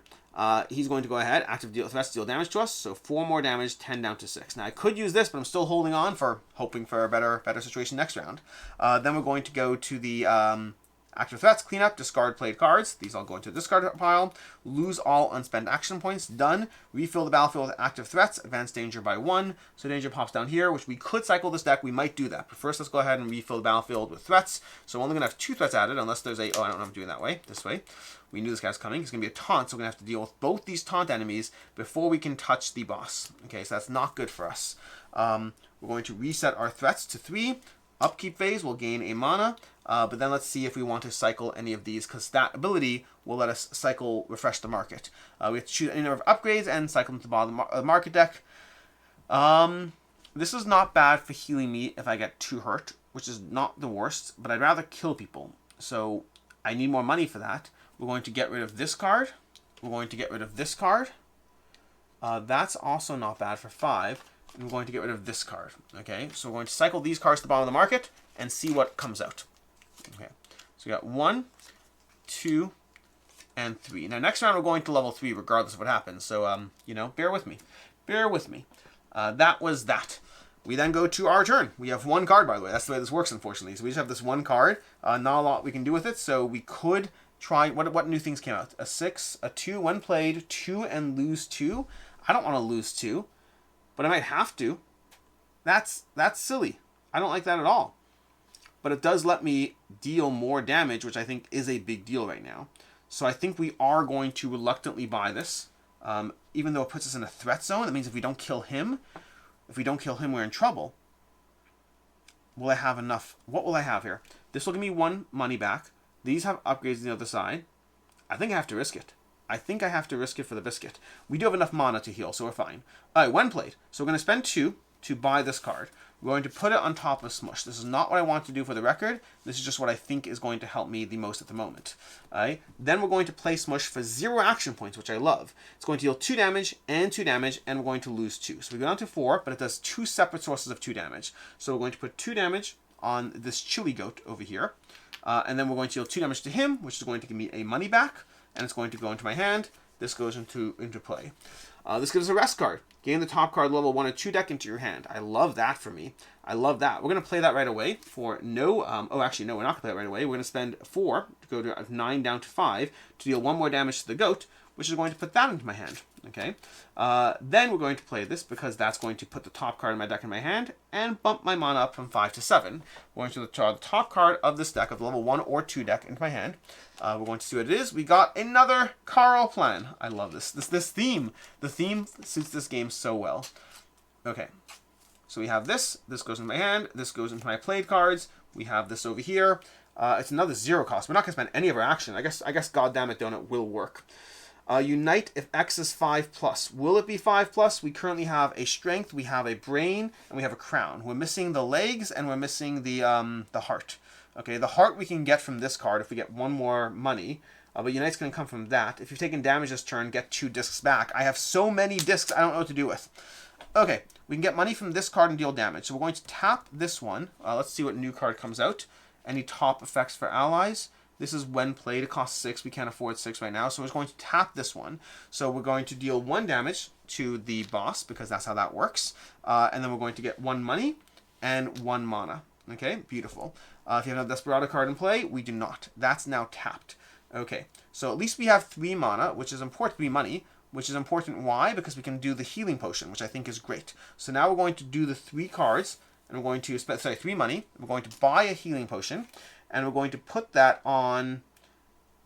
he's going to go ahead, active threats deal damage to us. So 4 more damage, 10 down to 6. Now I could use this, but I'm still holding on for hoping for a better situation next round. Then we're going to go to the active threats, clean up, discard played cards. These all go into the discard pile. Lose all unspent action points. Done. Refill the battlefield with active threats. Advance danger by 1. So danger pops down here, which we could cycle this deck. We might do that. But first, let's go ahead and refill the battlefield with threats. So we're only going to have 2 threats added, unless there's a... Oh, I don't know if I'm doing that way. This way. We knew this guy's coming. It's going to be a taunt, so we're going to have to deal with both these taunt enemies before we can touch the boss. Okay, so that's not good for us. We're going to reset our threats to 3. Upkeep phase will gain a mana, but then let's see if we want to cycle any of these, because that ability will let us cycle refresh the market. We have to choose any number of upgrades and cycle them to the bottom of the market deck. This is not bad for healing me if I get too hurt, which is not the worst, but I'd rather kill people. So I need more money for that. We're going to get rid of this card. We're going to get rid of this card. That's also not bad for 5. And we're going to get rid of this card. Okay, so we're going to cycle these cards to the bottom of the market and see what comes out. Okay, so we got 1, 2, and 3. Now next round we're going to level 3 regardless of what happens. So, you know, bear with me. Bear with me. That was that. We then go to our turn. We have 1 card, by the way. That's the way this works, unfortunately. So we just have this 1 card. Not a lot we can do with it. So we could try... What new things came out? A 6, a 2, when played, 2, and lose 2. I don't want to lose 2. But I might have to. That's silly. I don't like that at all. But it does let me deal more damage, which I think is a big deal right now. So I think we are going to reluctantly buy this. Even though it puts us in a threat zone, that means if we don't kill him, we're in trouble. Will I have enough? What will I have here? This will give me 1 money back. These have upgrades on the other side. I think I have to risk it. I think I have to risk it for the biscuit. We do have enough mana to heal, so we're fine. All right, when played. So we're going to spend 2 to buy this card. We're going to put it on top of Smush. This is not what I want to do for the record. This is just what I think is going to help me the most at the moment. All right. Then we're going to play Smush for 0 action points, which I love. It's going to deal 2 damage, and we're going to lose 2. So we go down to 4, but it does 2 separate sources of 2 damage. So we're going to put 2 damage on this chili goat over here. And then we're going to deal 2 damage to him, which is going to give me a money back. And it's going to go into my hand. This goes into play. This gives us a rest card. Gain the top card level 1 or 2 deck into your hand. I love that for me. I love that. We're going to play that right away for no... oh, actually, no, we're not going to play it right away. We're going to spend 4 to go to 9 down to 5 to deal 1 more damage to the goat, which is going to put that into my hand. Okay. Then we're going to play this because that's going to put the top card of my deck in my hand and bump my mana up from 5 to 7. We're going to draw the top card of this deck, of the level 1 or 2 deck, into my hand. We're going to see what it is. We got another Carl plan. I love this. This theme. The theme suits this game so well. Okay. So we have this. This goes in my hand. This goes into my played cards. We have this over here. It's another 0 cost. We're not going to spend any of our action. I guess Goddammit Donut will work. Unite if X is 5+. Will it be 5+? We currently have a strength, we have a brain, and we have a crown. We're missing the legs, and we're missing the heart. Okay, the heart we can get from this card if we get 1 more money. But Unite's going to come from that. If you've taken damage this turn, get 2 discs back. I have so many discs I don't know what to do with. Okay, we can get money from this card and deal damage. So we're going to tap this one. Let's see what new card comes out. Any top effects for allies. This is when played. It costs 6. We can't afford 6 right now. So we're going to tap this one. So we're going to deal 1 damage to the boss because that's how that works. And then we're going to get 1 money and 1 mana. Okay, beautiful. If you have a Desperado card in play, we do not. That's now tapped. Okay, so at least we have 3 mana, which is important. 3 money, which is important. Why? Because we can do the healing potion, which I think is great. So now we're going to do the 3 cards, and we're going to spend 3 money. We're going to buy a healing potion, and we're going to put that on.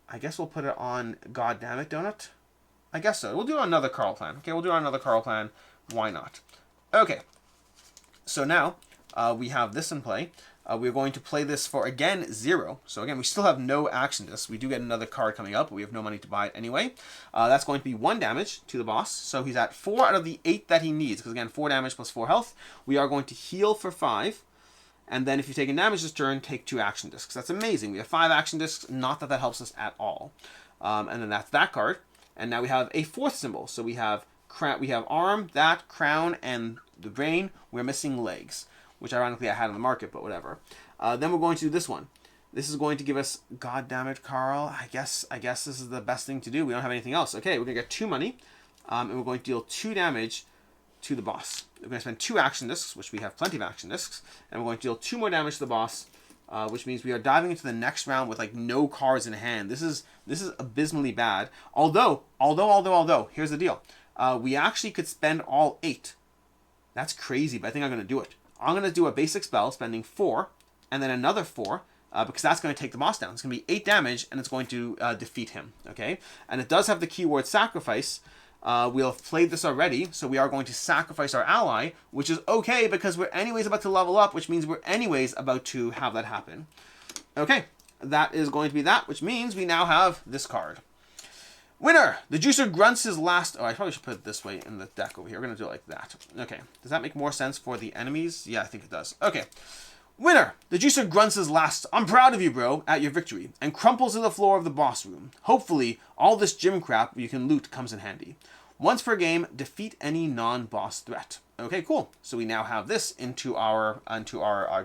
I guess we'll put it on Goddammit Donut. I guess so. We'll do another Carl plan. Okay, we'll do another Carl plan. Why not? Okay. So now we have this in play. We're going to play this for, again, 0. So again, we still have no action discs. We do get another card coming up, but we have no money to buy it anyway. That's going to be 1 damage to the boss. So he's at 4 out of the 8 that he needs. Because again, 4 damage plus 4 health. We are going to heal for 5. And then if you're taking damage this turn, take 2 action discs. That's amazing. We have 5 action discs. Not that that helps us at all. And then that's that card. And now we have a 4th symbol. So we have arm, that, crown, and the brain. We're missing legs, which ironically I had on the market, but whatever. Then we're going to do this one. This is going to give us, God damn it, Carl. I guess this is the best thing to do. We don't have anything else. Okay, we're going to get 2 money, and we're going to deal 2 damage to the boss. We're going to spend 2 action discs, which we have plenty of action discs, and we're going to deal 2 more damage to the boss, which means we are diving into the next round with like no cards in hand. This is abysmally bad. Although, here's the deal. We actually could spend all 8. That's crazy, but I think I'm going to do it. I'm going to do a basic spell, spending 4, and then another 4, because that's going to take the boss down. It's going to be 8 damage, and it's going to defeat him, okay? And it does have the keyword sacrifice. We'll have played this already, so we are going to sacrifice our ally, which is okay, because we're anyways about to level up, which means we're anyways about to have that happen. Okay, that is going to be that, which means we now have this card. Winner! The juicer grunts his last... Oh, I probably should put it this way in the deck over here. We're going to do it like that. Okay. Does that make more sense for the enemies? Yeah, I think it does. Okay. Winner! The juicer grunts his last... I'm proud of you, bro, at your victory, and crumples to the floor of the boss room. Hopefully, all this gym crap you can loot comes in handy. Once per game, defeat any non-boss threat. Okay, cool. So we now have this into our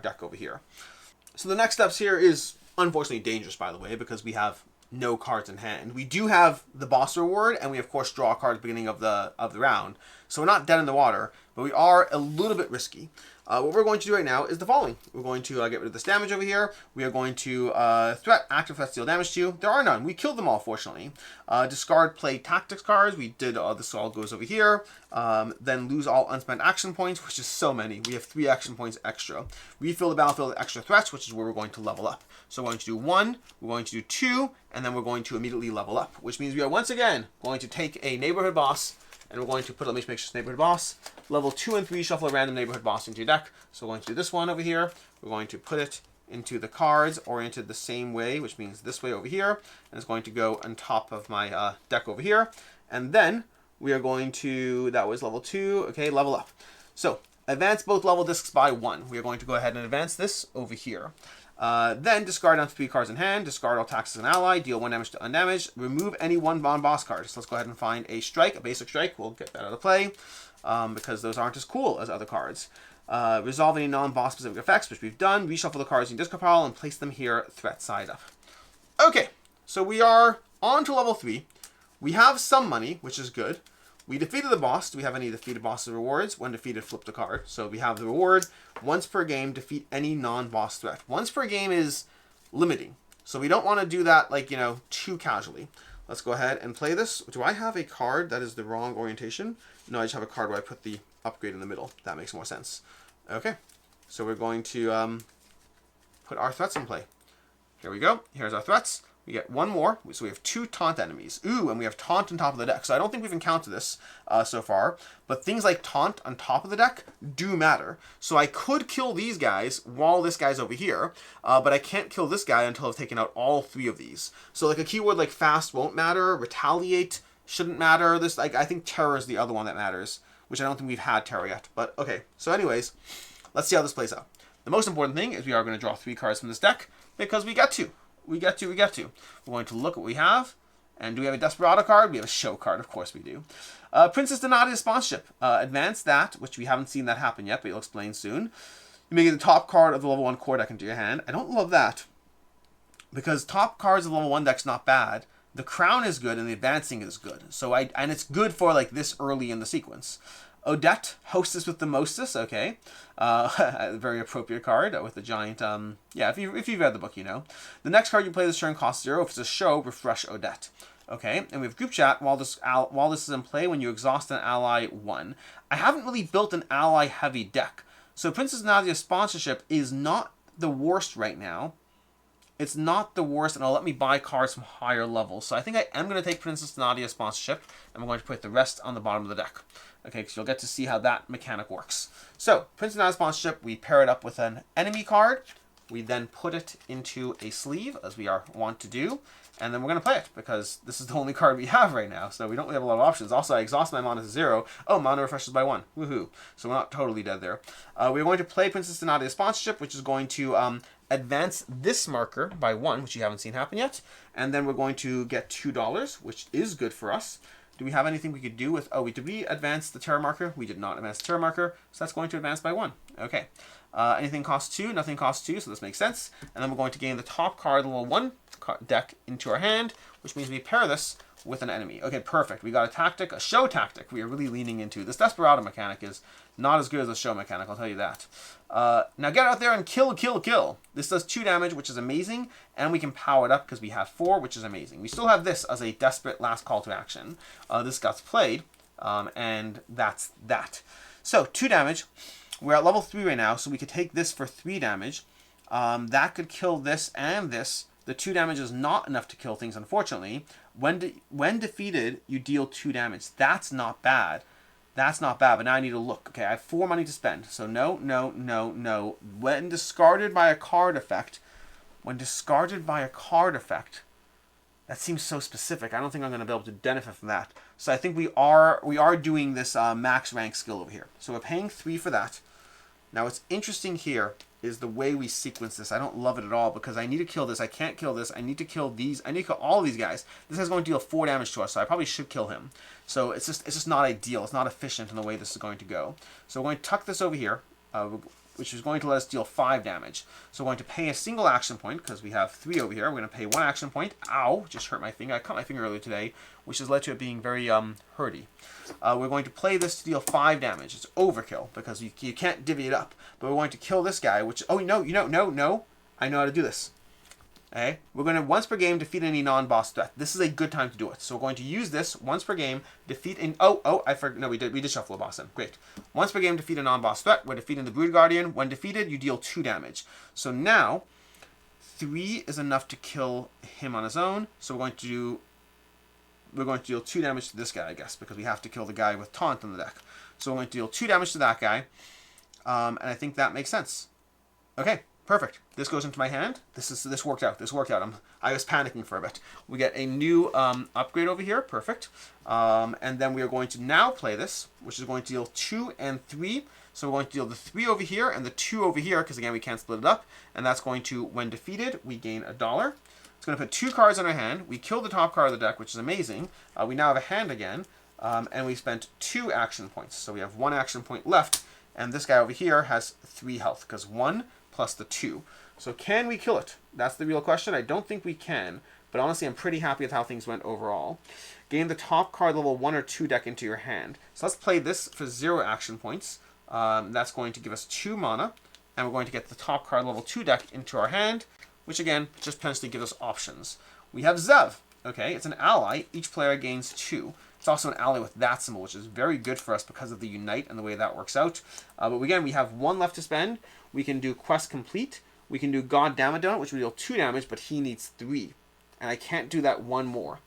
deck over here. So the next steps here is unfortunately dangerous, by the way, because we have no cards in hand. We do have the boss reward, and we of course draw a card at the beginning of the round. So we're not dead in the water, but we are a little bit risky. What we're going to do right now is the following. We're going to get rid of this damage over here. We are going to active threats deal damage to you. There are none. We killed them all, fortunately. Discard play tactics cards. We did this all goes over here. Then lose all unspent action points, which is so many. We have 3 action points extra. Refill the battlefield with extra threats, which is where we're going to level up. So we're going to do 1, we're going to do 2, and then we're going to immediately level up, which means we are once again going to take a neighborhood boss, and we're going to put, let me make sure it's neighborhood boss. Level 2 and 3, shuffle a random neighborhood boss into your deck. So we're going to do this one over here. We're going to put it into the cards oriented the same way, which means this way over here. And it's going to go on top of my deck over here. And then we are going to, that was level 2, okay, level up. So advance both level discs by 1. We are going to go ahead and advance this over here. Then discard down to 3 cards in hand, discard all taxes and ally, deal 1 damage to undamaged, remove any 1 boss card. So let's go ahead and find a strike, a basic strike. We'll get that out of play because those aren't as cool as other cards. Resolve any non-boss specific effects, which we've done. Reshuffle the cards in your discard pile and place them here threat side up. Okay, so we are on to level 3. We have some money, which is good. We defeated the boss. Do we have any defeated boss rewards? When defeated, flip the card. So we have the reward. Once per game, defeat any non-boss threat. Once per game is limiting. So we don't want to do that, like, you know, too casually. Let's go ahead and play this. Do I have a card that is the wrong orientation? No, I just have a card where I put the upgrade in the middle. That makes more sense. Okay. So we're going to put our threats in play. Here we go. Here's our threats. We get 1 more, so we have 2 taunt enemies. Ooh, and we have taunt on top of the deck. So I don't think we've encountered this so far, but things like taunt on top of the deck do matter. So I could kill these guys while this guy's over here, but I can't kill this guy until I've taken out all 3 of these. So like a keyword like fast won't matter, retaliate shouldn't matter. This, like, I think terror is the other one that matters, which I don't think we've had terror yet. But okay, so anyways, let's see how this plays out. The most important thing is we are going to draw 3 cards from this deck because we get to. We get to. We're going to look at what we have. And do we have a Desperado card? We have a show card. Of course we do. Princess Donatia's sponsorship. Advance that, which we haven't seen that happen yet, but you'll explain soon. You may get the top card of the level 1 core deck into your hand. I don't love that, because top cards of the level 1 deck's not bad. The crown is good, and the advancing is good. So and it's good for like this early in the sequence. Odette, hostess with the mostess, okay. A very appropriate card with the giant, yeah, if you've read the book, you know. The next card you play this turn costs 0. If it's a show, refresh Odette. Okay, and we have group chat. While this is in play, when you exhaust an ally, 1. I haven't really built an ally-heavy deck. So Princess Nadia's sponsorship is not the worst right now. It's not the worst, and it'll let me buy cards from higher levels. So I think I am going to take Princess Nadia sponsorship, and we're going to put the rest on the bottom of the deck. Okay, because you'll get to see how that mechanic works. So, Princess Nadia sponsorship, we pair it up with an enemy card. We then put it into a sleeve, as we are wont to do. And then we're going to play it, because this is the only card we have right now. So we don't really have a lot of options. Also, I exhaust my mana to 0. Oh, mana refreshes by 1. Woohoo. So we're not totally dead there. We're going to play Princess Nadia sponsorship, which is going to advance this marker by 1, which you haven't seen happen yet. And then we're going to get $2, which is good for us. Do we have anything we could do with... Oh, did we advance the terror marker? We did not advance the terror marker, so that's going to advance by 1. Okay. Anything costs 2, nothing costs 2, so this makes sense. And then we're going to gain the top card, the level 1 deck, into our hand, which means we pair this with an enemy. Okay, perfect. We got a tactic, a show tactic. We are really leaning into this. Desperado mechanic is not as good as the show mechanic, I'll tell you that. Now get out there and kill, kill, kill. This does 2 damage, which is amazing, and we can power it up because we have 4, which is amazing. We still have this as a desperate last call to action. This gets played, and that's that. So, 2 damage. We're at level 3 right now, so we could take this for 3 damage. That could kill this and this. The 2 damage is not enough to kill things, unfortunately. When defeated, you deal 2 damage. That's not bad. That's not bad, but now I need to look. Okay, I have 4 money to spend. So no, no, no, no. When discarded by a card effect, that seems so specific. I don't think I'm going to be able to benefit from that. So I think we are doing this max rank skill over here. So we're paying 3 for that. Now what's interesting here is the way we sequence this. I don't love it at all because I need to kill this. I can't kill this. I need to kill these. I need to kill all of these guys. This is going to deal 4 damage to us, so I probably should kill him. So it's just not ideal. It's not efficient in the way this is going to go. So we're going to tuck this over here, which is going to let us deal 5 damage. So we're going to pay a single action point because we have 3 over here. We're going to pay 1 action point. Ow, just hurt my finger. I cut my finger earlier today, which has led to it being very hurty. We're going to play this to deal 5 damage. It's overkill because you can't divvy it up. But we're going to kill this guy, which... Oh, no. I know how to do this. Okay? We're going to, once per game, defeat any non-boss threat. This is a good time to do it. So we're going to use this once per game, defeat... I forgot. No, we did shuffle a boss in. Great. Once per game, defeat a non-boss threat. We're defeating the Brood Guardian. When defeated, you deal 2 damage. So now, 3 is enough to kill him on his own. So we're going to deal 2 damage to this guy, I guess, because we have to kill the guy with Taunt on the deck. So we're going to deal 2 damage to that guy, and I think that makes sense. Okay, perfect. This goes into my hand. This worked out. I was panicking for a bit. We get a new upgrade over here. Perfect. And then we are going to now play this, which is going to deal 2 and 3. So we're going to deal the 3 over here and the 2 over here, because again, we can't split it up. And that's going to, when defeated, we gain $1. It's going to put 2 cards on our hand. We killed the top card of the deck, which is amazing. We now have a hand again, and we spent 2 action points. So we have 1 action point left, and this guy over here has 3 health, because 1 plus the 2. So can we kill it? That's the real question. I don't think we can, but honestly, I'm pretty happy with how things went overall. Gain the top card level 1 or 2 deck into your hand. So let's play this for 0 action points. That's going to give us 2 mana, and we're going to get the top card level 2 deck into our hand, which again, just potentially gives us options. We have Zev. Okay, it's an ally. Each player gains 2. It's also an ally with that symbol, which is very good for us because of the Unite and the way that works out. But again, we have 1 left to spend. We can do Quest Complete. We can do God Damadon, which will deal 2 damage, but he needs 3. And I can't do that 1 more.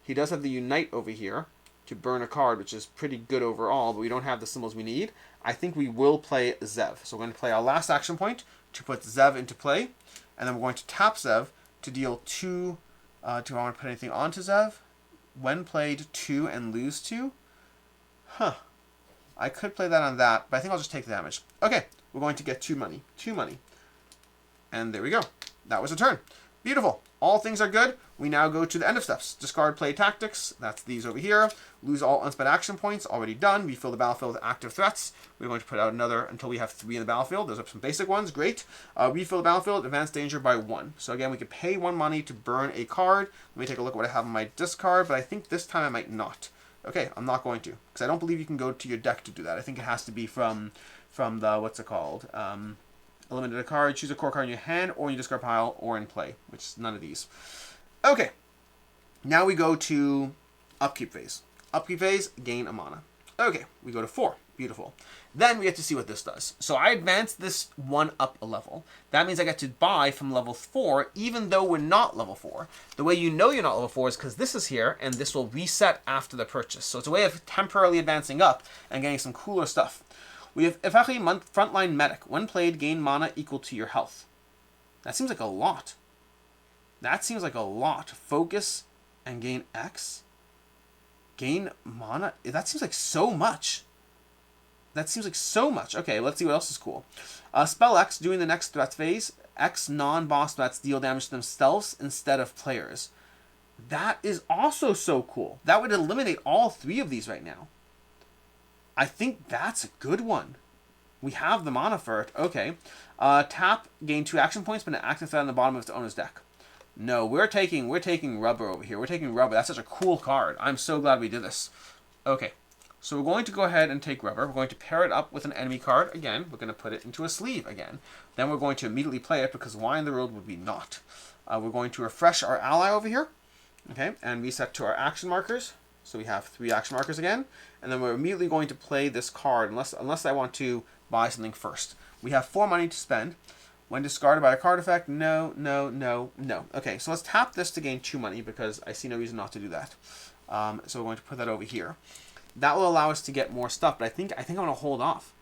He does have the Unite over here to burn a card, which is pretty good overall, but we don't have the symbols we need. I think we will play Zev. So we're going to play our last action point to put Zev into play. And then we're going to tap Zev to deal 2... do I want to put anything onto Zev? When played 2 and lose 2? Huh. I could play that on that, but I think I'll just take the damage. Okay, we're going to get 2 money. 2 money. And there we go. That was a turn. Beautiful. All things are good. We now go to the end of steps. Discard play tactics. That's these over here. Lose all unspent action points. Already done. Refill the battlefield with active threats. We're going to put out another until we have 3 in the battlefield. Those are some basic ones. Great. Refill the battlefield. Advance danger by 1. So again, we could pay 1 money to burn a card. Let me take a look at what I have on my discard, but I think this time I might not. Okay, I'm not going to, because I don't believe you can go to your deck to do that. I think it has to be from the, what's it called? Eliminate a card, choose a core card in your hand, or in your discard pile, or in play, which is none of these. Okay, now we go to upkeep phase. Upkeep phase, gain a mana. Okay, we go to 4. Beautiful. Then we get to see what this does. So I advanced this one up a level. That means I get to buy from level 4, even though we're not level 4. The way you know you're not level 4 is because this is here, and this will reset after the purchase. So it's a way of temporarily advancing up and getting some cooler stuff. We have acclaimed frontline medic. When played, gain mana equal to your health. That seems like a lot. That seems like a lot. Focus and gain X. Gain mana. That seems like so much. That seems like so much. Okay, let's see what else is cool. Spell X, during the next threat phase, X non-boss threats deal damage to themselves instead of players. That is also so cool. That would eliminate all 3 of these right now. I think that's a good one. We have the mana for it. Okay. Tap, gain 2 action points, but an active threat on the bottom of its owner's deck. No, we're taking rubber over here. We're taking rubber. That's such a cool card. I'm so glad we did this. Okay. So we're going to go ahead and take rubber. We're going to pair it up with an enemy card. Again, we're going to put it into a sleeve again. Then we're going to immediately play it because why in the world would we not? We're going to refresh our ally over here. Okay, and reset to our action markers. So we have 3 action markers again. And then we're immediately going to play this card unless I want to buy something first. We have 4 money to spend. When discarded by a card effect, no. Okay, so let's tap this to gain 2 money because I see no reason not to do that. So we're going to put that over here. That will allow us to get more stuff, but I think I'm going to hold off.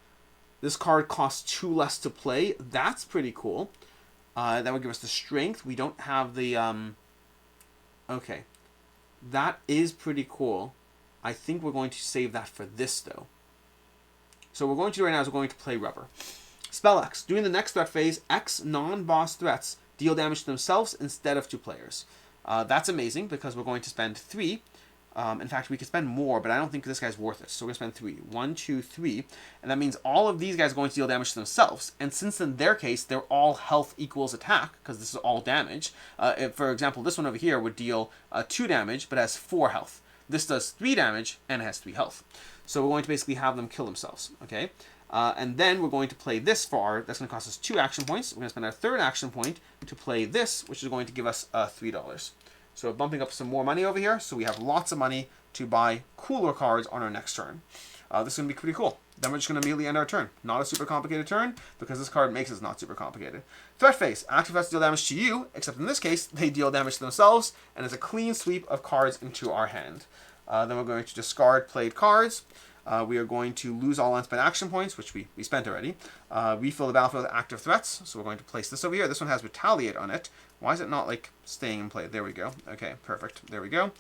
This card costs 2 less to play. That's pretty cool. That would give us the strength. We don't have the... Okay. That is pretty cool. I think we're going to save that for this, though. So what we're going to do right now is we're going to play rubber. Spell X. During the next threat phase, X non-boss threats deal damage to themselves instead of to players. That's amazing because we're going to spend 3. In fact, we could spend more, but I don't think this guy's worth it. So we're going to spend 3. 1, 2, 3. And that means all of these guys are going to deal damage to themselves. And since in their case, they're all health equals attack, because this is all damage. If, for example, this one over here would deal 2 damage, but has 4 health. This does 3 damage, and it has 3 health. So we're going to basically have them kill themselves. Okay? And then we're going to play this for that's going to cost us 2 action points. We're going to spend our 3rd action point to play this, which is going to give us $3. So we're bumping up some more money over here, so we have lots of money to buy cooler cards on our next turn. This is going to be pretty cool. Then we're just going to immediately end our turn. Not a super complicated turn, because this card makes it not super complicated. Threat phase. Active threats deal damage to you, except in this case, they deal damage to themselves, and it's a clean sweep of cards into our hand. Then we're going to discard played cards. We are going to lose all unspent action points, which we spent already. Refill the battlefield with active threats. So we're going to place this over here. This one has Retaliate on it. Why is it not like staying in play? There we go. Okay, perfect. There we go.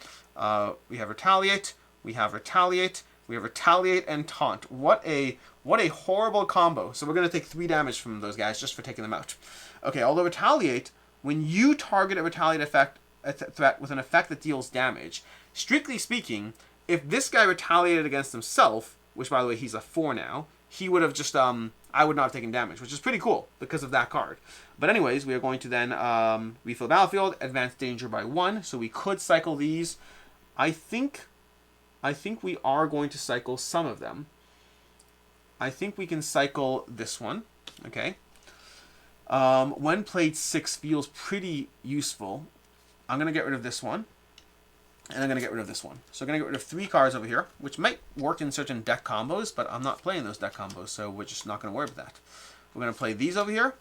We have Retaliate. We have Retaliate. We have Retaliate and Taunt. What a horrible combo. So we're going to take 3 damage from those guys just for taking them out. Okay, although Retaliate, when you target a Retaliate threat with an effect that deals damage, strictly speaking, if this guy retaliated against himself, which by the way he's a 4 now, he would have just I would not have taken damage, which is pretty cool because of that card. But anyways, we are going to then refill the battlefield, advance danger by 1, so we could cycle these. I think we are going to cycle some of them. I think we can cycle this one. Okay. When played 6 feels pretty useful. I'm going to get rid of this one. And I'm going to get rid of this one. So I'm going to get rid of 3 cards over here, which might work in certain deck combos, but I'm not playing those deck combos, so we're just not going to worry about that. We're going to play these over here.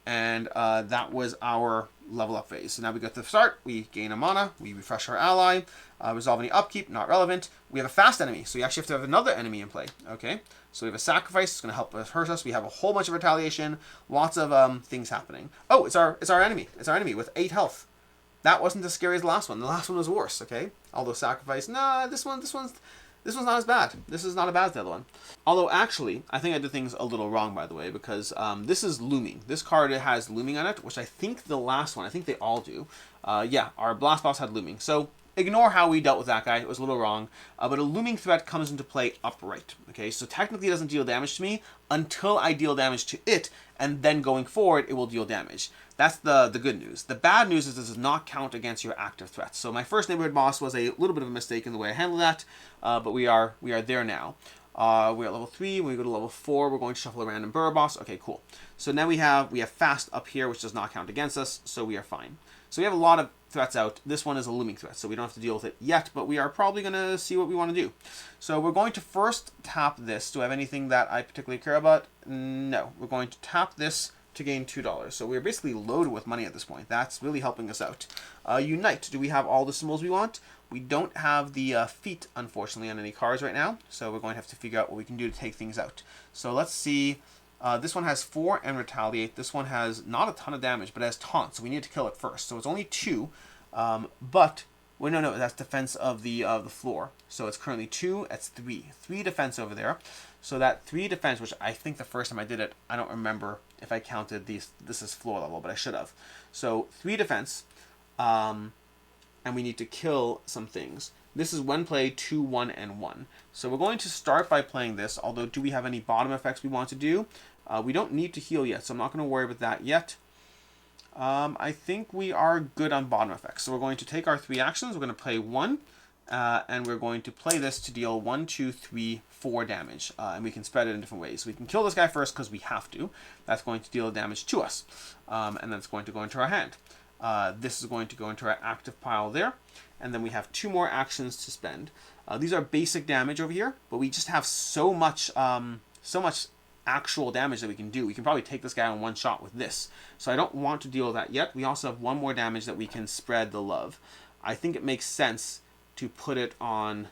And that was our level up phase. So now we go to the start. We gain a mana. We refresh our ally. Resolve any upkeep. Not relevant. We have a fast enemy. So you actually have to have another enemy in play. Okay. So we have a sacrifice. It's going to help us hurt us. We have a whole bunch of retaliation. Lots of things happening. Oh, it's our enemy. It's our enemy with 8 health. That wasn't as scary as the last one. The last one was worse. Okay. Although sacrifice. Nah, this one's not as bad. This is not as bad as the other one. Although, actually, I think I did things a little wrong, by the way, because this is looming. This card has looming on it, which I think the last one, I think they all do. Yeah, our blast boss had looming. So, ignore how we dealt with that guy. It was a little wrong. But a looming threat comes into play upright. Okay, so technically it doesn't deal damage to me until I deal damage to it, and then going forward, it will deal damage. That's the good news. The bad news is this does not count against your active threats. So my first neighborhood boss was a little bit of a mistake in the way I handled that, but we are there now. We're at level 3. When we go to level 4, we're going to shuffle a random borough boss. Okay, cool. So now we have fast up here, which does not count against us, so we are fine. So we have a lot of threats out. This one is a looming threat, so we don't have to deal with it yet, but we are probably going to see what we want to do. So we're going to first tap this. Do I have anything that I particularly care about? No. We're going to tap this to gain $2. So we're basically loaded with money at this point. That's really helping us out. Unite. Do we have all the symbols we want? We don't have the feet, unfortunately, on any cards right now. So we're going to have to figure out what we can do to take things out. So let's see. This one has 4 and retaliate. This one has not a ton of damage, but it has taunt. So we need to kill it first. So it's only 2. But, well, no, that's defense of the floor. So it's currently 2. That's 3. 3 defense over there. So that 3 defense, which I think the first time I did it, I don't remember if I counted these. This is floor level, but I should have. So 3 defense. And we need to kill some things. This is when played 2, 1, and 1. So we're going to start by playing this, although do we have any bottom effects we want to do? We don't need to heal yet, so I'm not going to worry about that yet. I think we are good on bottom effects. So we're going to take our 3 actions. We're going to play 1, and we're going to play this to deal 1, 2, 3, 4 damage. And we can spread it in different ways. So we can kill this guy first because we have to. That's going to deal damage to us. And then it's going to go into our hand. This is going to go into our active pile there. And then we have 2 more actions to spend. These are basic damage over here, but we just have so much actual damage that we can do. We can probably take this guy on 1 shot with this. So I don't want to deal with that yet. We also have 1 more damage that we can spread the love. I think it makes sense to put it on...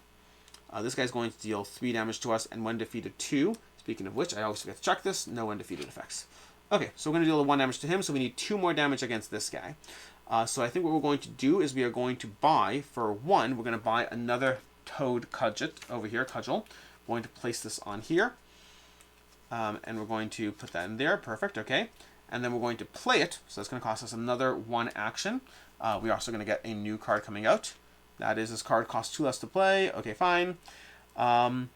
this guy's going to deal 3 damage to us and when defeated 2. Speaking of which, I always forget to check this. No undefeated effects. Okay, so we're going to deal 1 damage to him, so we need 2 more damage against this guy. So I think what we're going to do is we are going to buy, for 1, we're going to buy another toad cudgel over here, cudgel. We're going to place this on here. And we're going to put that in there. Perfect, okay. And then we're going to play it, so that's going to cost us another 1 action. We're also going to get a new card coming out. That is, this card costs 2 less to play. Okay, fine. And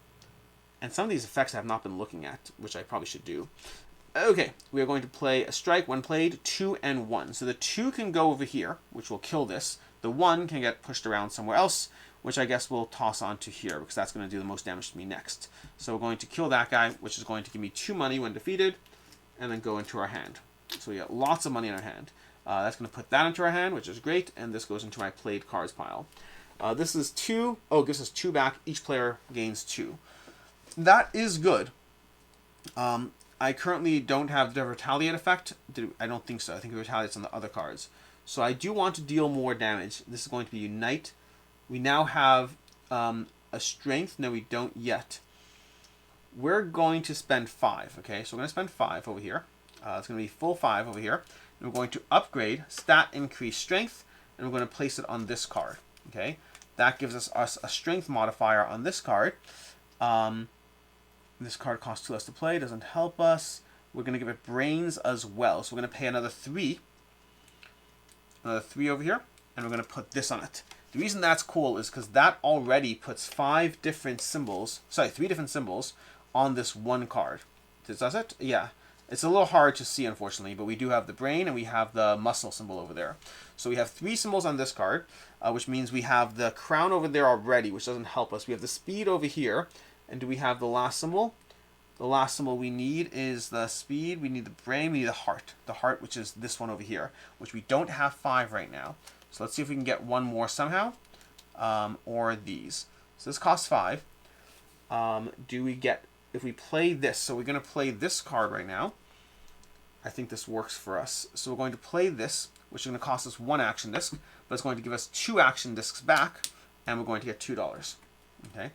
some of these effects I have not been looking at, which I probably should do. Okay, we are going to play a strike. When played, 2 and 1. So the 2 can go over here, which will kill this. The 1 can get pushed around somewhere else, which I guess we'll toss onto here, because that's going to do the most damage to me next. So we're going to kill that guy, which is going to give me 2 money when defeated, and then go into our hand. So we got lots of money in our hand. That's going to put that into our hand, which is great, and this goes into my played cards pile. This is 2. Oh, it gives us 2 back. Each player gains 2. That is good. I currently don't have the retaliate effect. I don't think so. I think it retaliates on the other cards. So I do want to deal more damage. This is going to be Unite. We now have a Strength. No, we don't yet. We're going to spend 5. Okay, so we're going to spend 5 over here. It's going to be full 5 over here. And we're going to upgrade Stat Increase Strength. And we're going to place it on this card. Okay, that gives us a Strength modifier on this card. This card costs 2 less to play, doesn't help us. We're going to give it brains as well. So we're going to pay another 3. Another 3 over here. And we're going to put this on it. The reason that's cool is because that already puts 3 different symbols on this 1 card. Does it? Yeah. It's a little hard to see, unfortunately, but we do have the brain and we have the muscle symbol over there. So we have 3 symbols on this card, which means we have the crown over there already, which doesn't help us. We have the speed over here. And do we have the last symbol? The last symbol we need is the speed. We need the brain. We need the heart. The heart, which is this one over here, which we don't have 5 right now. So let's see if we can get 1 more somehow. Or these. So this costs 5. Do we get... If we play this, so we're going to play this card right now. I think this works for us. So we're going to play this, which is going to cost us 1 action disc. But it's going to give us 2 action discs back. And we're going to get $2. Okay.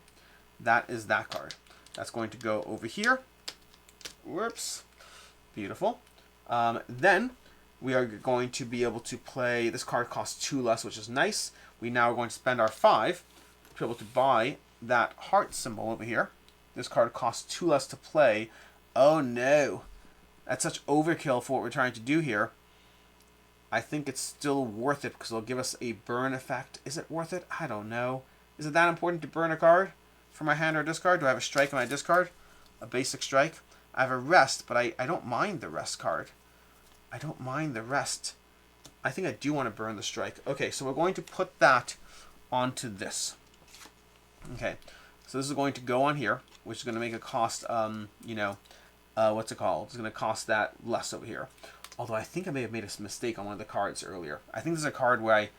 That is that card. That's going to go over here. Whoops. Beautiful. Then we are going to be able to play... This card costs 2 less, which is nice. We now are going to spend our 5 to be able to buy that heart symbol over here. This card costs 2 less to play. Oh no. That's such overkill for what we're trying to do here. I think it's still worth it because it'll give us a burn effect. Is it worth it? I don't know. Is it that important to burn a card for my hand or discard? Do I have a strike on my discard? A basic strike? I have a rest, but I don't mind the rest card. I don't mind the rest. I think I do want to burn the strike. Okay, so we're going to put that onto this. Okay, so this is going to go on here. which is going to make it cost, what's it called? It's going to cost that less over here. Although I think I may have made a mistake on one of the cards earlier. I think there's a card where I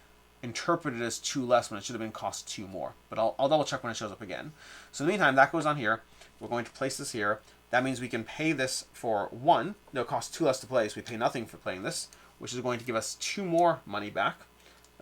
interpreted it as 2 less when it should have been cost 2 more. But I'll double check when it shows up again. So in the meantime, that goes on here. We're going to place this here. That means we can pay this for 1. No, it costs 2 less to play, so we pay nothing for playing this, which is going to give us 2 more money back.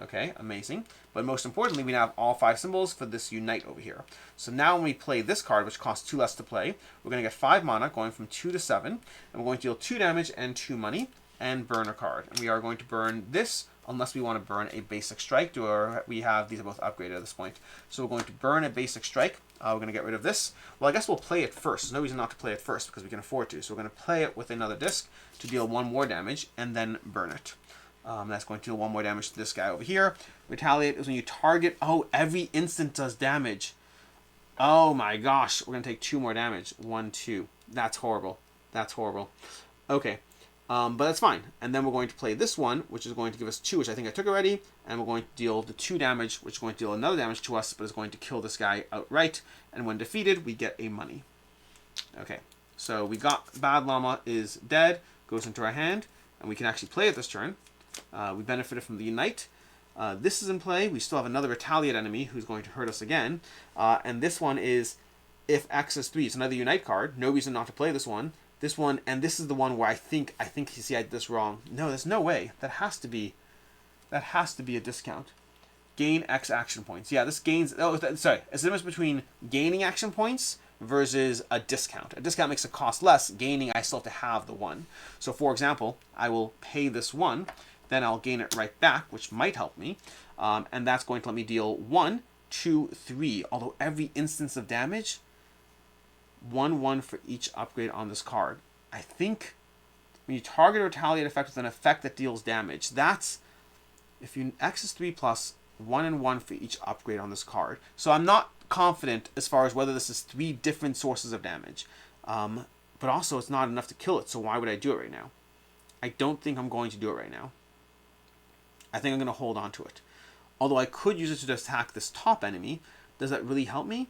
Okay, amazing. But most importantly, we now have all 5 symbols for this unite over here. So now when we play this card, which costs 2 less to play, we're going to get 5 mana, going from 2 to 7. And we're going to deal 2 damage and 2 money, and burn a card. And we are going to burn this, unless we want to burn a basic strike, or we have, these are both upgraded at this point. So we're going to burn a basic strike. We're going to get rid of this. Well, I guess we'll play it first. There's no reason not to play it first, because we can afford to. So we're going to play it with another disc to deal 1 more damage, and then burn it. That's going to deal 1 more damage to this guy over here. Retaliate is when you target... Oh, every instant does damage. Oh my gosh. We're going to take 2 more damage. 1, 2. That's horrible. That's horrible. Okay. But that's fine. And then we're going to play this one, which is going to give us 2, which I think I took already. And we're going to deal the 2 damage, which is going to deal another damage to us, but is going to kill this guy outright. And when defeated, we get a money. Okay. So we got Bad Llama is dead. Goes into our hand. And we can actually play it this turn. We benefited from the Unite. This is in play. We still have another Retaliate enemy who's going to hurt us again. And this one is if X is 3. It's another Unite card. No reason not to play this one. This one, and this is the one where I think you see I did this wrong. No, there's no way. That has to be a discount. Gain X action points. Yeah, this gains... Oh, sorry. It's the difference between gaining action points versus a discount. A discount makes it cost less. Gaining, I still have to have the 1. So, for example, I will pay this 1. Then I'll gain it right back, which might help me. And that's going to let me deal 1, 2, 3. Although every instance of damage... 1/1 for each upgrade on this card. I think when you target a retaliate effect with an effect that deals damage, that's if you X is 3 plus 1 and 1 for each upgrade on this card. So I'm not confident as far as whether this is 3 different sources of damage. But also it's not enough to kill it, so why would I do it right now? I don't think I'm going to do it right now. I think I'm going to hold on to it. Although I could use it to attack this top enemy. Does that really help me?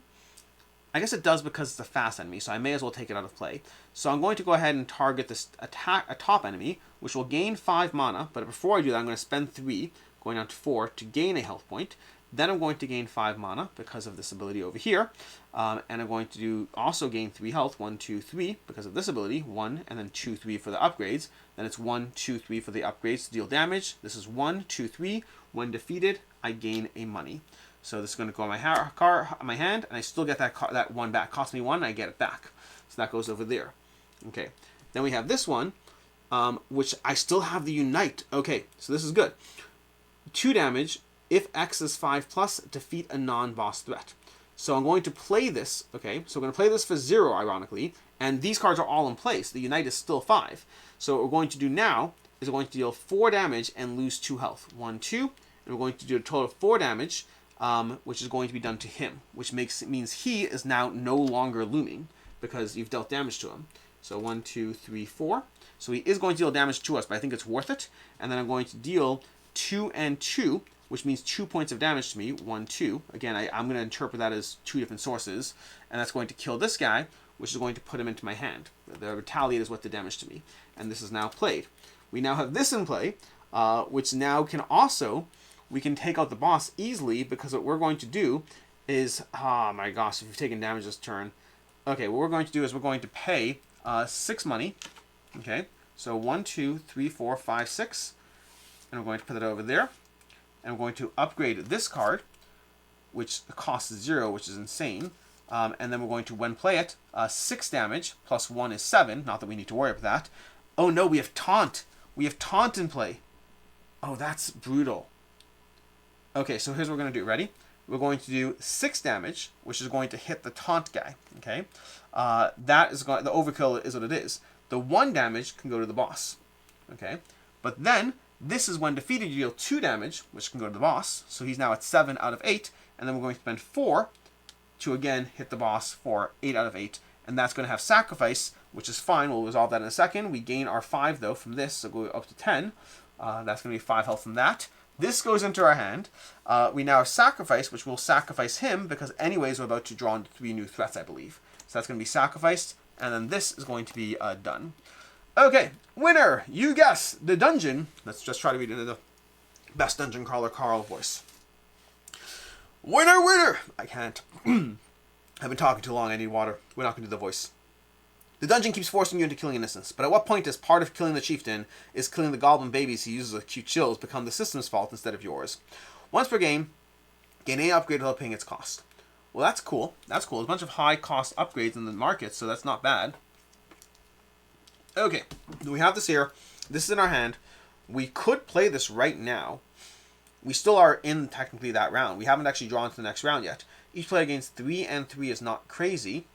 I guess it does because it's a fast enemy, so I may as well take it out of play. So I'm going to go ahead and target this attack a top enemy, which will gain 5 mana. But before I do that, I'm going to spend 3, going down to 4, to gain a health point. Then I'm going to gain 5 mana because of this ability over here. And I'm going to also gain 3 health, 1, 2, 3, because of this ability. 1, and then 2, 3 for the upgrades. Then it's 1, 2, 3 for the upgrades to deal damage. This is 1, 2, 3. When defeated, I gain a money. So this is going to go on my hand, and I still get that 1 back. Cost me 1, and I get it back. So that goes over there. Okay. Then we have this one, which I still have the Unite. Okay, so this is good. 2 damage. If X is 5 plus, defeat a non-boss threat. So I'm going to play this. Okay, so we're going to play this for 0, ironically. And these cards are all in place. The Unite is still 5. So what we're going to do now is we're going to deal 4 damage and lose 2 health. 1, 2. And we're going to do a total of 4 damage. Which is going to be done to him, which means he is now no longer looming because you've dealt damage to him. So 1, 2, 3, 4. So he is going to deal damage to us, but I think it's worth it. And then I'm going to deal 2 and 2, which means 2 points of damage to me. 1, 2. Again, I'm going to interpret that as 2 different sources, and that's going to kill this guy, which is going to put him into my hand. The retaliate is what did damage to me, and this is now played. We now have this in play, which now can also... We can take out the boss easily because what we're going to do is... Oh my gosh, if you've taken damage this turn. Okay, what we're going to do is we're going to pay 6 money. Okay, so 1, 2, 3, 4, 5, 6. And we're going to put it over there. And we're going to upgrade this card, which costs 0, which is insane. And then we're going to, when play it, 6 damage plus 1 is 7. Not that we need to worry about that. Oh no, we have Taunt. We have Taunt in play. Oh, that's brutal. Okay, so here's what we're going to do. Ready? We're going to do 6 damage, which is going to hit the Taunt guy. Okay, that is going. The overkill is what it is. The 1 damage can go to the boss. Okay, but then this is when defeated you deal 2 damage, which can go to the boss. So he's now at 7 out of 8, and then we're going to spend 4 to again hit the boss for 8 out of 8, and that's going to have sacrifice, which is fine. We'll resolve that in a second. We gain our 5 though from this, so go up to 10. That's going to be 5 health from that. This goes into our hand. We now have Sacrifice, which will sacrifice him, because anyways we're about to draw into 3 new threats, I believe. So that's going to be sacrificed. And then this is going to be done. Okay, winner! You guess the dungeon. Let's just try to read it in the best dungeon crawler Carl voice. Winner, winner! I can't. I've been talking too long. I need water. We're not going to do the voice. The dungeon keeps forcing you into killing innocents, but at what point does part of killing the chieftain is killing the goblin babies he uses with cute chills become the system's fault instead of yours? Once per game, gain any upgrade without paying its cost. Well, that's cool. That's cool. There's a bunch of high-cost upgrades in the market, so that's not bad. Okay, we have this here. This is in our hand. We could play this right now. We still are in, technically, that round. We haven't actually drawn to the next round yet. Each player gains 3 and 3 is not crazy.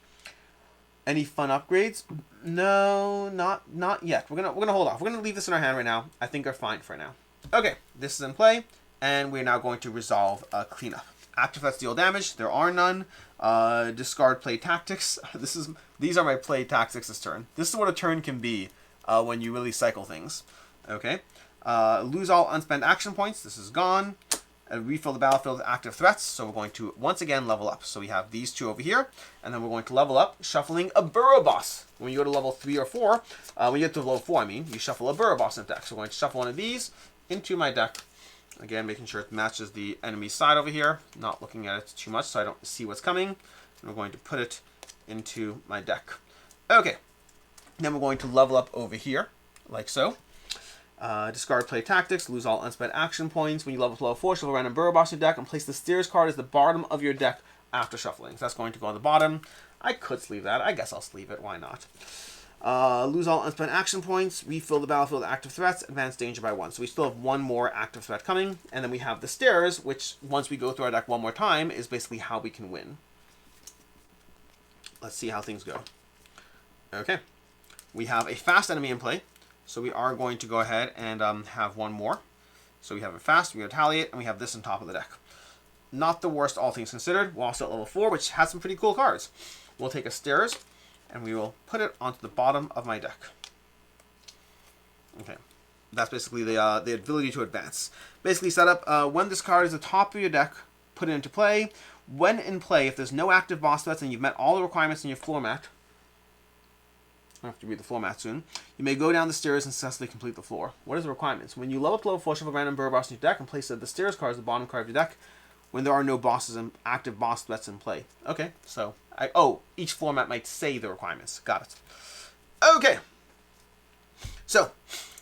Any fun upgrades? No, not yet. We're gonna hold off. We're gonna leave this in our hand right now. I think we're fine for now. Okay, this is in play, and we're now going to resolve a cleanup. Active threats deal damage. There are none. Discard play tactics. These are my play tactics this turn. This is what a turn can be when you really cycle things. Okay. Lose all unspent action points. This is gone. Refill the battlefield with active threats. So we're going to once again level up. So we have these two over here, and then we're going to level up, shuffling a borough boss. When you go to level 3 or 4, when you get to level 4, I mean, you shuffle a borough boss in the deck. So we're going to shuffle one of these into my deck. Again, making sure it matches the enemy side over here. Not looking at it too much so I don't see what's coming. And we're going to put it into my deck. Okay. Then we're going to level up over here, like so. Discard play tactics, lose all unspent action points. When you level to level 4, shuffle a random borough boss in your deck and place the stairs card as the bottom of your deck after shuffling. So that's going to go on the bottom. I could sleeve that. I guess I'll sleeve it. Why not? Lose all unspent action points, refill the battlefield with active threats, advance danger by 1. So we still have one more active threat coming. And then we have the stairs, which once we go through our deck one more time is basically how we can win. Let's see how things go. Okay. We have a fast enemy in play. So we are going to go ahead and have one more. So we have a fast, we retaliate, and we have this on top of the deck. Not the worst, all things considered. We're also at level 4, which has some pretty cool cards. We'll take a stairs, and we will put it onto the bottom of my deck. Okay. That's basically the ability to advance. Basically set up, when this card is at the top of your deck, put it into play. When in play, if there's no active boss threats and you've met all the requirements in your floor mat, I have to read the floor mat soon. You may go down the stairs and successfully complete the floor. What is the requirements? When you level up to level 4, shuffle a random borough boss in your deck and place the stairs card as the bottom card of your deck when there are no bosses and active boss threats in play. Okay, so each floor mat might say the requirements. Got it. Okay. So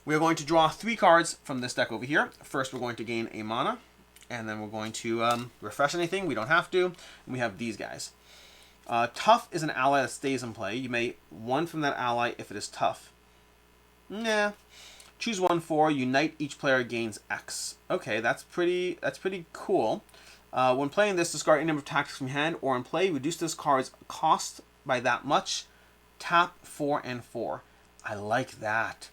we're going to draw 3 cards from this deck over here. First, we're going to gain a mana, and then we're going to refresh anything. We don't have to. And we have these guys. Tough is an ally that stays in play. You may one from that ally if it is tough. Nah. Choose 1 for unite. Each player gains X. Okay, that's pretty cool. When playing this, discard any number of tactics from your hand, or in play, reduce this card's cost by that much. Tap 4 and 4. I like that.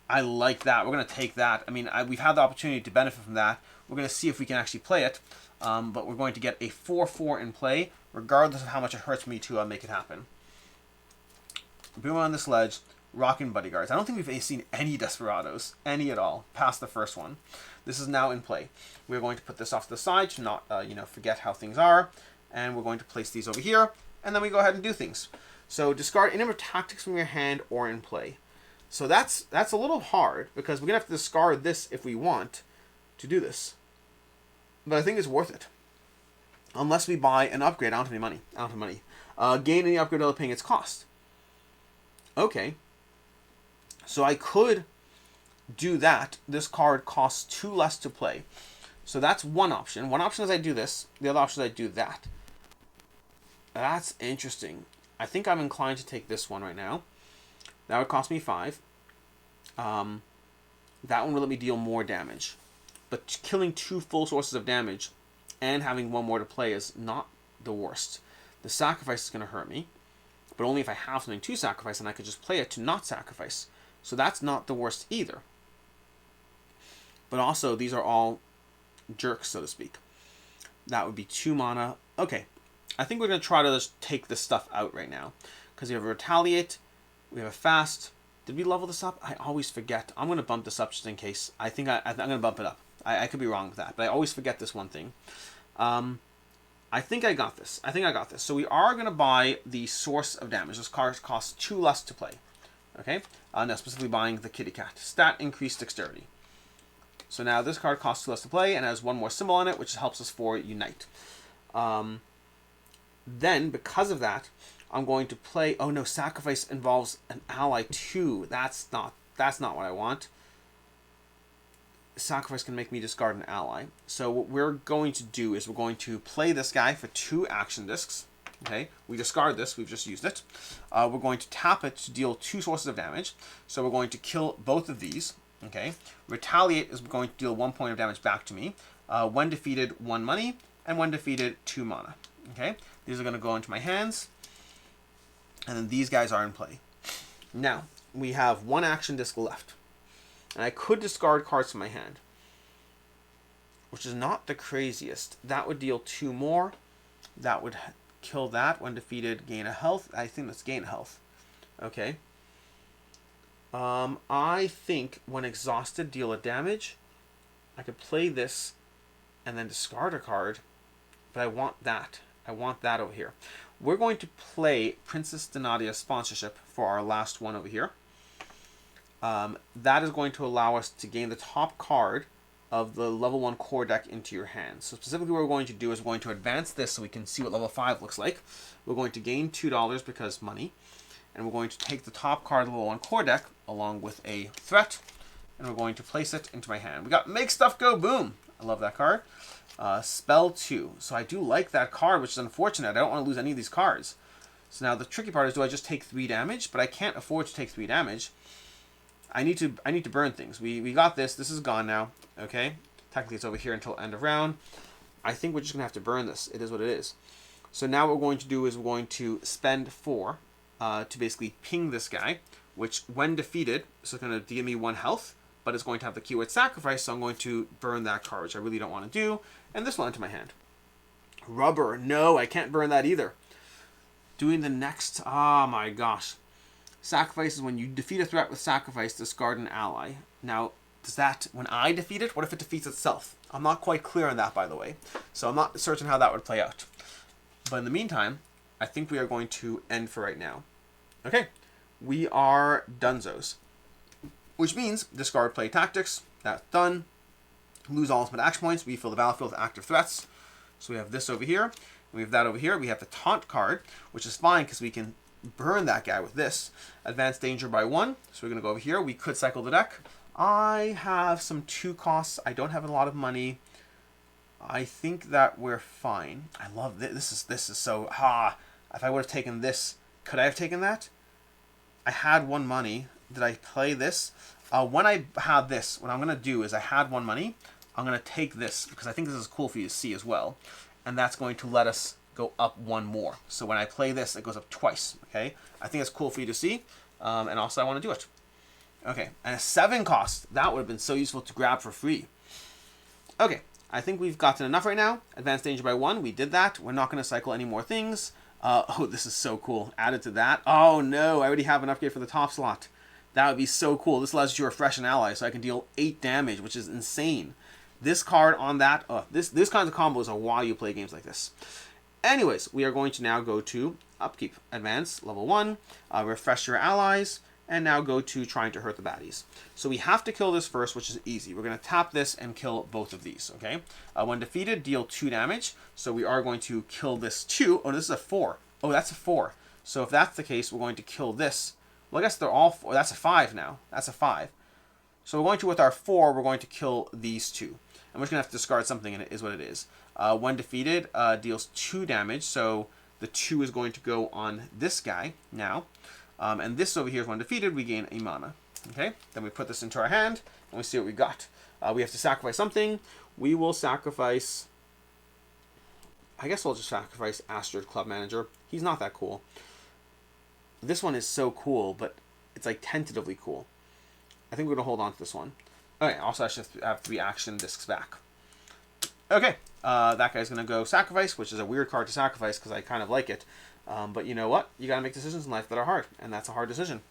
I like that. We're going to take that. I mean, we've had the opportunity to benefit from that. We're going to see if we can actually play it. But we're going to get a 4/4 in play, regardless of how much it hurts me to make it happen. Boom on this ledge, rocking bodyguards. I don't think we've seen any desperados, any at all, past the first one. This is now in play. We're going to put this off to the side to not, forget how things are, and we're going to place these over here, and then we go ahead and do things. So discard any number of tactics from your hand or in play. So that's a little hard because we're gonna have to discard this if we want to do this. But I think it's worth it. Unless we buy an upgrade. I don't have any money. I don't have money. Gain any upgrade without paying its cost. Okay. So I could do that. This card costs 2 less to play. So that's one option. One option is I do this. The other option is I do that. That's interesting. I think I'm inclined to take this one right now. That would cost me 5. That one will let me deal more damage. But killing 2 full sources of damage and having 1 more to play is not the worst. The sacrifice is going to hurt me, but only if I have something to sacrifice, and I could just play it to not sacrifice. So that's not the worst either. But also, these are all jerks, so to speak. That would be 2 mana. Okay, I think we're going to try to just take this stuff out right now. Because we have a retaliate, we have a fast. Did we level this up? I always forget. I'm going to bump this up just in case. I'm going to bump it up. I could be wrong with that, but I always forget this one thing. I think I got this. I think I got this. So we are going to buy the source of damage. This card costs 2 less to play. Okay? Now specifically buying the kitty cat. Stat increased dexterity. So now this card costs 2 less to play and has 1 more symbol on it, which helps us for Unite. Then, because of that, I'm going to play... Oh no, sacrifice involves an ally too. That's not what I want. Sacrifice can make me discard an ally. So what we're going to do is we're going to play this guy for 2 action discs. Okay, we discard this, we've just used it. We're going to tap it to deal 2 sources of damage. So we're going to kill both of these. Okay, retaliate is going to deal 1 point of damage back to me. When defeated, 1 money, and when defeated, 2 mana. Okay, these are going to go into my hands, and then these guys are in play. Now, we have 1 action disc left. And I could discard cards from my hand, which is not the craziest. That would deal 2 more. That would kill that. When defeated, gain a health. I think that's gain health. Okay. I think when exhausted, deal a damage. I could play this and then discard a card, but I want that. I want that over here. We're going to play Princess Donatia's sponsorship for our last one over here. That is going to allow us to gain the top card of the level 1 core deck into your hands. So specifically what we're going to do is we're going to advance this so we can see what level 5 looks like. We're going to gain $2 because money. And we're going to take the top card of the level 1 core deck along with a threat. And we're going to place it into my hand. We got Make Stuff Go Boom. I love that card. Spell 2. So I do like that card, which is unfortunate. I don't want to lose any of these cards. So now the tricky part is, do I just take 3 damage? But I can't afford to take 3 damage. I need to burn things. We got this. This is gone now. Okay. Technically it's over here until end of round. I think we're just going to have to burn this. It is what it is. So now what we're going to do is we're going to spend 4 to basically ping this guy, which when defeated, so it's going to give me 1 health, but it's going to have the keyword sacrifice, so I'm going to burn that card, which I really don't want to do, and this will enter my hand. Rubber. No, I can't burn that either. Doing the next... Oh my gosh. Sacrifice is when you defeat a threat with sacrifice, discard an ally. Now, does that... When I defeat it, what if it defeats itself? I'm not quite clear on that, by the way. So I'm not certain how that would play out. But in the meantime, I think we are going to end for right now. Okay. We are donezos. Which means discard play tactics. That's done. Lose all ultimate action points. Refill the battlefield with active threats. So we have this over here. We have that over here. We have the taunt card, which is fine because we can burn that guy with this. Advance danger by 1. So we're going to go over here. We could cycle the deck. I have some 2 costs. I don't have a lot of money. I think that we're fine. I love this. This is so... If I would have taken this, could I have taken that? I had 1 money. Did I play this? When I had this, what I'm going to do is I had 1 money. I'm going to take this because I think this is cool for you to see as well. And that's going to let us go up 1 more. So when I play this, it goes up twice. Okay, I think it's cool for you to see. And also I want to do it. Okay, and a 7 cost. That would have been so useful to grab for free. Okay, I think we've gotten enough right now. Advanced danger by 1. We did that. We're not going to cycle any more things. Oh, this is so cool. Added to that. Oh no, I already have an upgrade for the top slot. That would be so cool. This allows you to refresh an ally, so I can deal 8 damage, which is insane. This card on that, this kind of combos are why you play games like this. Anyways, we are going to now go to Upkeep. Advance, level 1, refresh your allies, and now go to trying to hurt the baddies. So we have to kill this first, which is easy. We're going to tap this and kill both of these, okay? When defeated, deal 2 damage. So we are going to kill this 2. Oh, this is a 4. Oh, that's a 4. So if that's the case, we're going to kill this. Well, I guess they're all 4. That's a 5 now. That's a 5. So we're going to, with our 4, we're going to kill these 2. And we're just going to have to discard something, and it is what it is. When defeated, deals 2 damage. So the 2 is going to go on this guy now. And this over here is when defeated, we gain a mana. Okay? Then we put this into our hand, and we see what we got. We have to sacrifice something. We will sacrifice... I guess we'll just sacrifice Astrid Club Manager. He's not that cool. This one is so cool, but it's like tentatively cool. I think we're going to hold on to this one. Okay, also I should have 3 action discs back. Okay, that guy's going to go sacrifice, which is a weird card to sacrifice because I kind of like it. But you know what? You got to make decisions in life that are hard, and that's a hard decision.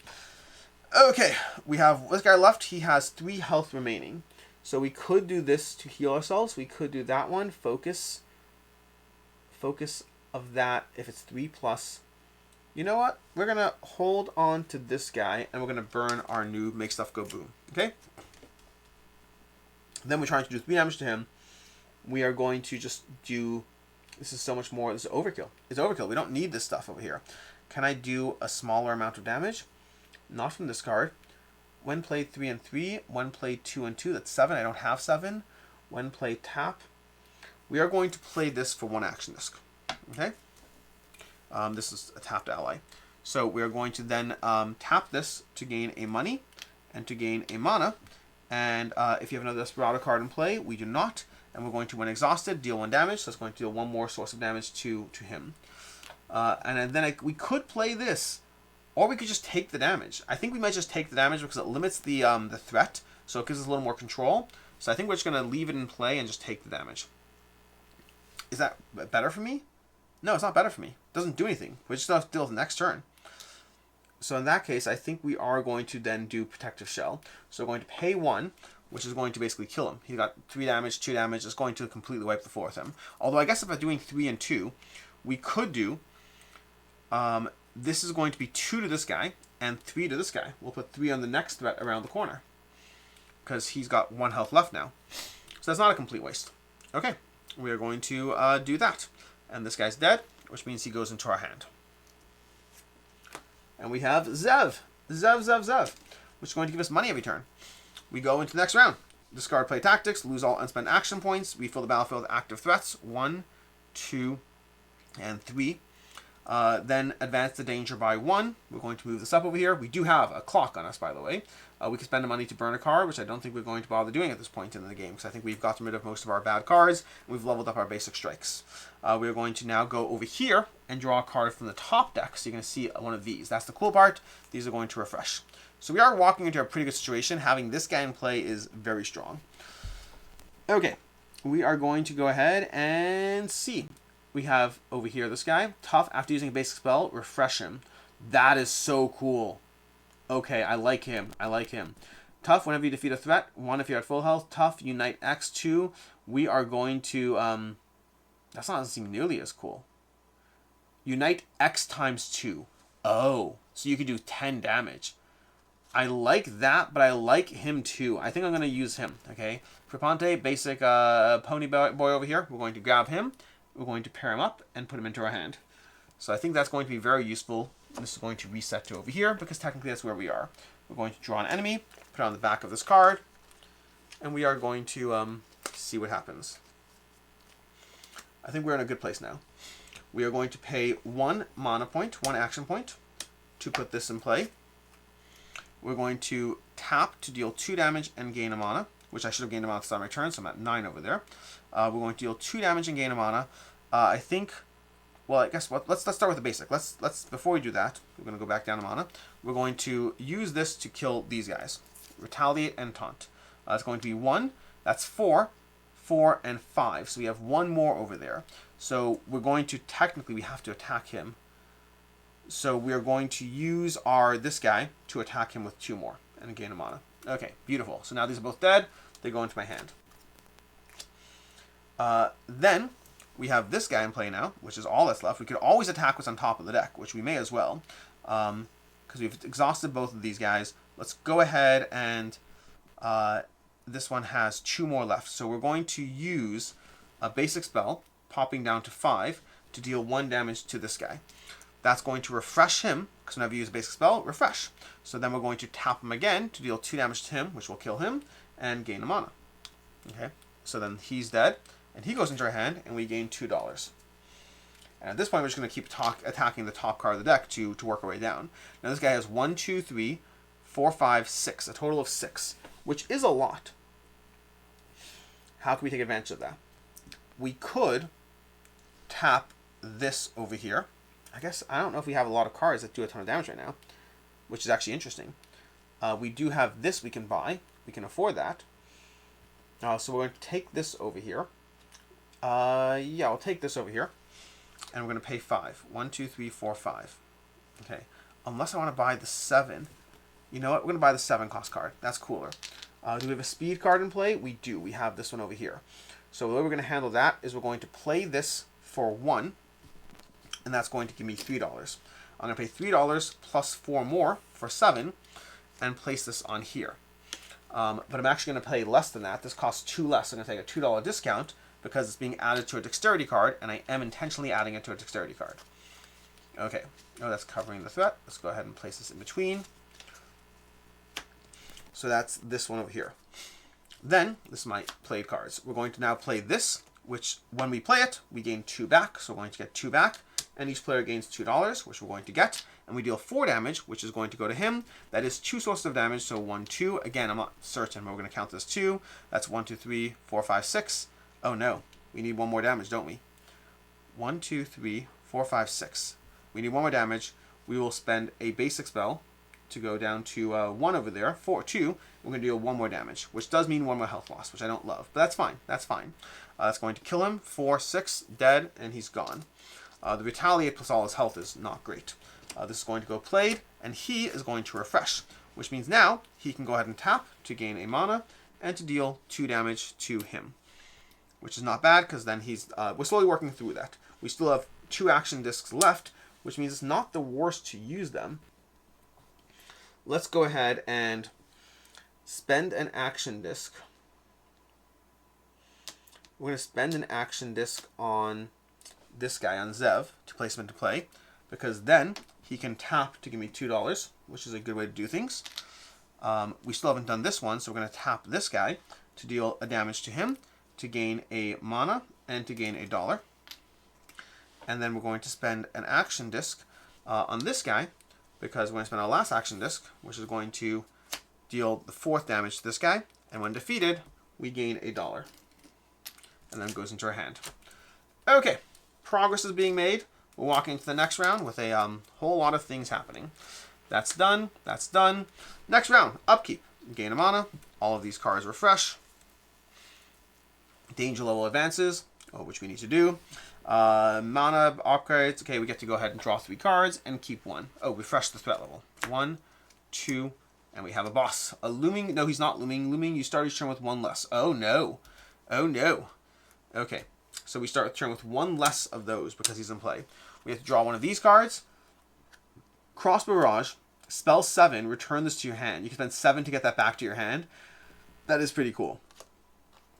Okay, we have this guy left. He has 3 health remaining. So we could do this to heal ourselves. We could do that one, focus. focus of that, if it's 3 plus, you know what? We're going to hold on to this guy, and we're going to burn our new make stuff go boom. Okay? Then we're trying to do 3 damage to him. We are going to just do... This is so much more. This is overkill. It's overkill. We don't need this stuff over here. Can I do a smaller amount of damage? Not from this card. When played 3 and 3. When played 2 and 2. That's 7. I don't have 7. When played tap. We are going to play this for 1 action disc. Okay? This is a tapped ally. So we are going to then tap this to gain a money and to gain a mana. And if you have another Desperado card in play, we do not. And we're going to, when exhausted, deal 1 damage. So it's going to deal 1 more source of damage to him. And then we could play this, or we could just take the damage. I think we might just take the damage because it limits the threat, so it gives us a little more control. So I think we're just going to leave it in play and just take the damage. Is that better for me? No, it's not better for me. It doesn't do anything. We just have to deal with the next turn. So in that case, I think we are going to then do Protective Shell. So we're going to pay 1, which is going to basically kill him. He got 3 damage, 2 damage. It's going to completely wipe the floor with him. Although I guess if I'm doing 3 and 2, we could do... this is going to be 2 to this guy and 3 to this guy. We'll put 3 on the next threat around the corner, because he's got 1 health left now. So that's not a complete waste. Okay, we are going to do that. And this guy's dead, which means he goes into our hand. And we have Zev, which is going to give us money every turn. We go into the next round. Discard play tactics, lose all unspent action points. We fill the battlefield with active threats. 1, 2, and 3. Then advance the danger by 1. We're going to move this up over here. We do have a clock on us, by the way. We can spend the money to burn a card, which I don't think we're going to bother doing at this point in the game, because I think we've gotten rid of most of our bad cards, and we've leveled up our basic strikes. We're going to now go over here and draw a card from the top deck, so you're going to see one of these. That's the cool part. These are going to refresh. So we are walking into a pretty good situation. Having this guy in play is very strong. Okay, we are going to go ahead and see. We have over here this guy. Tough. After using a basic spell, refresh him. That is so cool. Okay, I like him. I like him. Tough, whenever you defeat a threat. 1 if you're at full health. Tough, unite X. 2, we are going to... That's not doesn't seem nearly as cool. Unite X times 2. Oh, so you can do 10 damage. I like that, but I like him too. I think I'm going to use him, okay? Prepante, basic pony boy over here. We're going to grab him. We're going to pair him up and put him into our hand. So I think that's going to be very useful. This is going to reset to over here, because technically that's where we are. We're going to draw an enemy, put it on the back of this card, and we are going to see what happens. I think we're in a good place now. We are going to pay 1 mana point, 1 action point, to put this in play. We're going to tap to deal 2 damage and gain a mana, which I should have gained a mana at the start of my turn, so I'm at 9 over there. We're going to deal 2 damage and gain a mana. I think, well, I guess what? Let's start with the basic. Let's before we do that, we're going to go back down to mana. We're going to use this to kill these guys. Retaliate and taunt. It's going to be 1. That's 4, 4, and 5. So we have 1 more over there. So we're going to technically we have to attack him. So we are going to use this guy to attack him with 2 more and gain a mana. Okay, beautiful. So now these are both dead. They go into my hand. Then we have this guy in play now, which is all that's left. We could always attack what's on top of the deck, which we may as well, because we've exhausted both of these guys. Let's go ahead and this one has 2 more left. So we're going to use a basic spell, popping down to 5, to deal 1 damage to this guy. That's going to refresh him, because whenever you use a basic spell, refresh. So then we're going to tap him again to deal 2 damage to him, which will kill him, and gain a mana. Okay, so then he's dead, and he goes into our hand, and we gain $2. And at this point, we're just going to keep attacking the top card of the deck to work our way down. Now this guy has 1, 2, 3, 4, 5, 6, a total of 6, which is a lot. How can we take advantage of that? We could tap this over here. I guess, I don't know if we have a lot of cards that do a ton of damage right now, which is actually interesting. We do have this we can buy. We can afford that. So we're going to take this over here. Yeah, I'll take this over here. And we're going to pay 5. 1, 2, 3, 4, 5. Okay. Unless I want to buy the 7. You know what? We're going to buy the 7 cost card. That's cooler. Do we have a speed card in play? We do. We have this one over here. So the way we're going to handle that is we're going to play this for 1, and that's going to give me $3. I'm going to pay $3 plus 4 more for 7 and place this on here. But I'm actually going to pay less than that. This costs 2 less. I'm going to take a $2 discount because it's being added to a dexterity card, and I am intentionally adding it to a dexterity card. Okay, oh, that's covering the threat. Let's go ahead and place this in between. So that's this one over here. Then, this is my played cards. We're going to now play this, which when we play it, we gain 2 back. So we're going to get 2 back, and each player gains $2, which we're going to get. And we deal 4 damage, which is going to go to him. That is 2 sources of damage, so 1, 2. Again, I'm not certain, but we're going to count this 2. That's 1, 2, 3, 4, 5, 6. Oh no, we need 1 more damage, don't we? 1, 2, 3, 4, 5, 6. We need 1 more damage. We will spend a basic spell to go down to 1 over there, 4, 2. We're going to deal 1 more damage, which does mean 1 more health loss, which I don't love. But that's fine. That's fine. That's going to kill him. 4, 6, dead, and he's gone. The retaliate plus all his health is not great. This is going to go played, and he is going to refresh, which means now he can go ahead and tap to gain a mana and to deal 2 damage to him, which is not bad because then he's we're slowly working through that. We still have 2 action discs left, which means it's not the worst to use them. Let's go ahead and spend an action disc. We're going to spend an action disc on this guy, on Zev, to place him into play, because then he can tap to give me $2, which is a good way to do things. We still haven't done this one, so we're going to tap this guy to deal a damage to him, to gain a mana, and to gain $1. And then we're going to spend an action disc on this guy, because we're going to spend our last action disc, which is going to deal the 4th damage to this guy, and when defeated, we gain $1. And then it goes into our hand. Okay, progress is being made. We're walking into the next round with a whole lot of things happening. That's done. That's done. Next round, upkeep. Gain a mana. All of these cards refresh. Danger level advances, which we need to do. Mana upgrades. Okay, we get to go ahead and draw 3 cards and keep 1. Oh, refresh the threat level. 1, 2, and we have a boss. A looming. No, he's not looming. Looming, you start each turn with 1 less. Oh no. Oh no. Okay, so we start the turn with 1 less of those because he's in play. We have to draw one of these cards. Crossbow Barrage. Spell 7. Return this to your hand. You can spend 7 to get that back to your hand. That is pretty cool.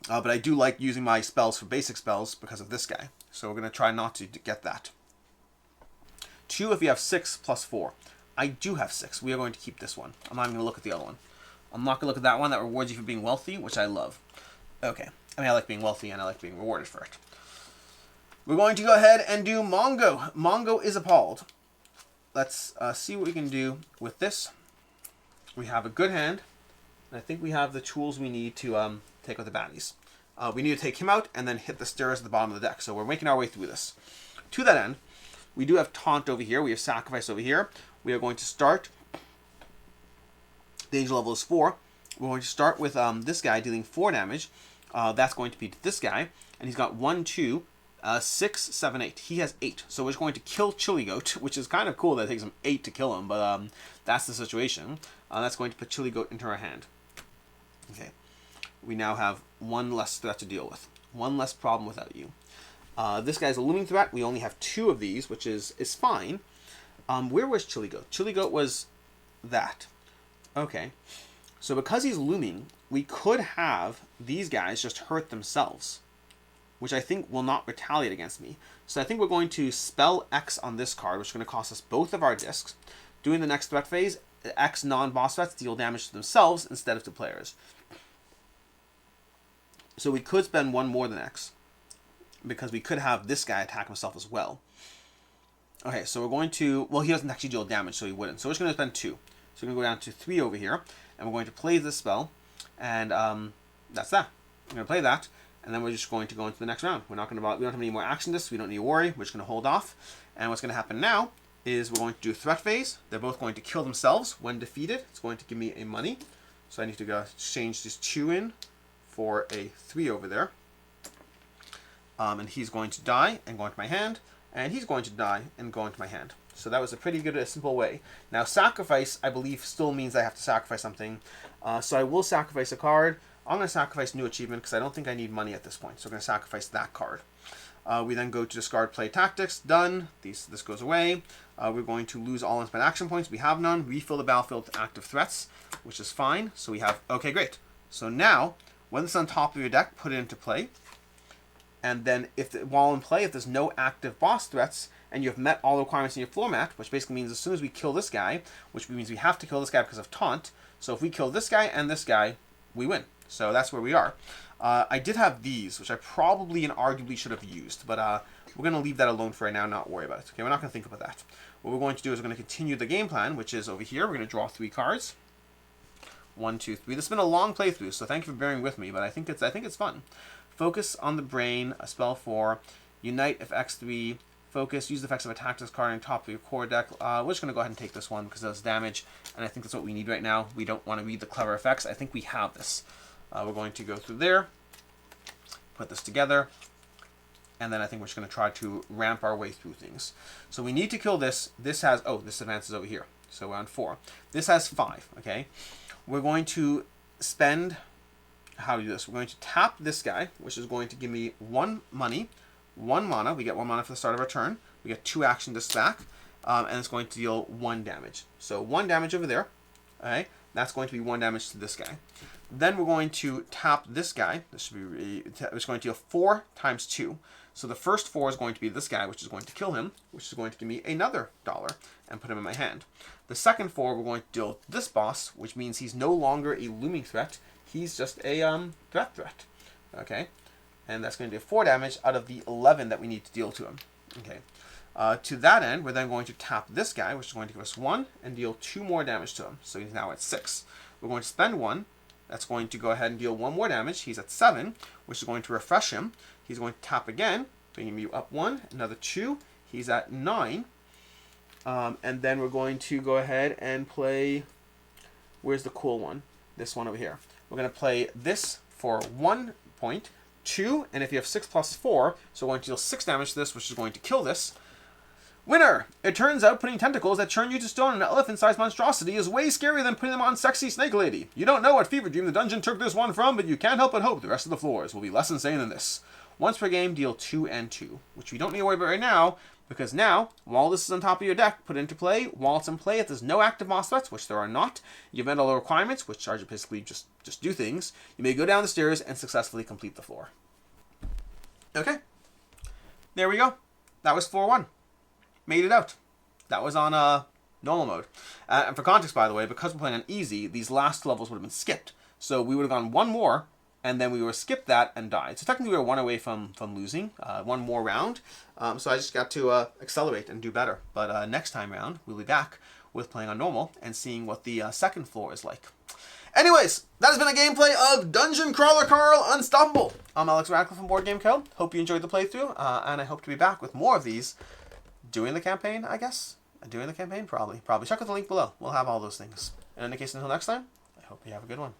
But I do like using my spells for basic spells because of this guy. So we're going to try not to get that. 2 if you have 6 plus 4. I do have 6. We are going to keep this one. I'm not even going to look at the other one. I'm not going to look at that one. That rewards you for being wealthy, which I love. Okay. I mean, I like being wealthy and I like being rewarded for it. We're going to go ahead and do Mongo. Mongo is appalled. Let's see what we can do with this. We have a good hand. And I think we have the tools we need to take out the baddies. We need to take him out and then hit the stairs at the bottom of the deck. So we're making our way through this. To that end, we do have Taunt over here. We have Sacrifice over here. We are going to start. Danger level is 4. We're going to start with this guy dealing 4 damage. That's going to be to this guy. And he's got 1, 2, 6, 7, 8. He has 8. So we're going to kill Chili Goat, which is kind of cool that it takes him 8 to kill him. But that's the situation. That's going to put Chili Goat into our hand. Okay. We now have 1 less threat to deal with. 1 less problem without you. This guy's a looming threat. We only have 2 of these, which is fine. Where was Chili Goat? Chili Goat was that. Okay. So because he's looming, we could have these guys just hurt themselves, which I think will not retaliate against me. So I think we're going to spell X on this card, which is going to cost us both of our discs. During the next threat phase, X non-boss threats deal damage to themselves instead of to players. So we could spend 1 more than X, because we could have this guy attack himself as well. Okay, so we're going to... Well, he doesn't actually deal damage, so he wouldn't. So we're just going to spend 2. So we're going to go down to 3 over here, and we're going to play this spell, and that's that. We're going to play that, and then we're just going to go into the next round. We don't have any more action discs. We don't need to worry. We're just going to hold off. And what's going to happen now is we're going to do threat phase. They're both going to kill themselves when defeated. It's going to give me a money. So I need to go change this 2 in for a 3 over there. And he's going to die and go into my hand. And he's going to die and go into my hand. So that was a pretty good, simple way. Now, sacrifice, I believe, still means I have to sacrifice something. So I will sacrifice a card. I'm going to sacrifice New Achievement because I don't think I need money at this point. So I'm going to sacrifice that card. We then go to discard play tactics. Done. This goes away. We're going to lose all unspent action points. We have none. Refill the battlefield with active threats, which is fine. So we have, okay, great. So now, when it's on top of your deck, put it into play. And then while in play, if there's no active boss threats, and you have met all the requirements in your floor mat, which basically means as soon as we kill this guy, which means we have to kill this guy because of taunt. So if we kill this guy and this guy, we win. So that's where we are. I did have these, which I probably and arguably should have used, but we're going to leave that alone for right now and not worry about it. Okay, we're not going to think about that. What we're going to do is we're going to continue the game plan, which is over here. We're going to draw 3 cards. 1, 2, 3. This has been a long playthrough, so thank you for bearing with me, but I think it's fun. Focus on the brain, a spell 4. Unite if X3. Focus, use the effects of a tactics card on top of your core deck. We're just going to go ahead and take this one because it does damage, and I think that's what we need right now. We don't want to read the clever effects. I think we have this. We're going to go through there, put this together, and then I think we're just going to try to ramp our way through things. So we need to kill this. This has, this advances over here. So we're on 4. This has 5, okay? We're going to spend, how do we do this? We're going to tap this guy, which is going to give me 1 money, 1 mana. We get 1 mana for the start of our turn. We get 2 action to stack, and it's going to deal 1 damage. So 1 damage over there, okay? That's going to be 1 damage to this guy. Then we're going to tap this guy. This should be, it's going to deal 4 times 2. So the first 4 is going to be this guy, which is going to kill him, which is going to give me another $1 and put him in my hand. The second 4, we're going to deal this boss, which means he's no longer a looming threat. He's just a threat. Okay? And that's going to do 4 damage out of the 11 that we need to deal to him. Okay. To that end, we're then going to tap this guy, which is going to give us 1, and deal 2 more damage to him. So he's now at 6. We're going to spend 1. That's going to go ahead and deal 1 more damage. He's at 7, which is going to refresh him. He's going to tap again, bringing you up 1, another 2. He's at 9. And then we're going to go ahead and play, where's the cool one? This one over here. We're going to play this for 1 point, 2, and if you have 6 plus 4, so we're going to deal 6 damage to this, which is going to kill this. Winner! It turns out putting tentacles that turn you to stone in an elephant-sized monstrosity is way scarier than putting them on sexy snake lady. You don't know what fever dream the dungeon took this one from, but you can't help but hope the rest of the floors will be less insane than this. Once per game, deal 2 and 2, which we don't need to worry about right now, because now, while this is on top of your deck, put it into play. While it's in play, if there's no active boss threats, which there are not, you've met all the requirements, which are basically just do things, you may go down the stairs and successfully complete the floor. Okay. There we go. That was 4-1. Made it out. That was on normal mode. And for context, by the way, because we're playing on easy, these last levels would have been skipped. So we would have gone 1 more, and then we would have skipped that and died. So technically we were 1 away from losing, 1 more round. So I just got to accelerate and do better. But next time round, we'll be back with playing on normal and seeing what the second floor is like. Anyways, that has been a gameplay of Dungeon Crawler Carl Unstoppable. I'm Alex Radcliffe from Board Game Co. Hope you enjoyed the playthrough, and I hope to be back with more of these. Doing the campaign, I guess. Doing the campaign, probably. Check out the link below. We'll have all those things. In any case, until next time, I hope you have a good one.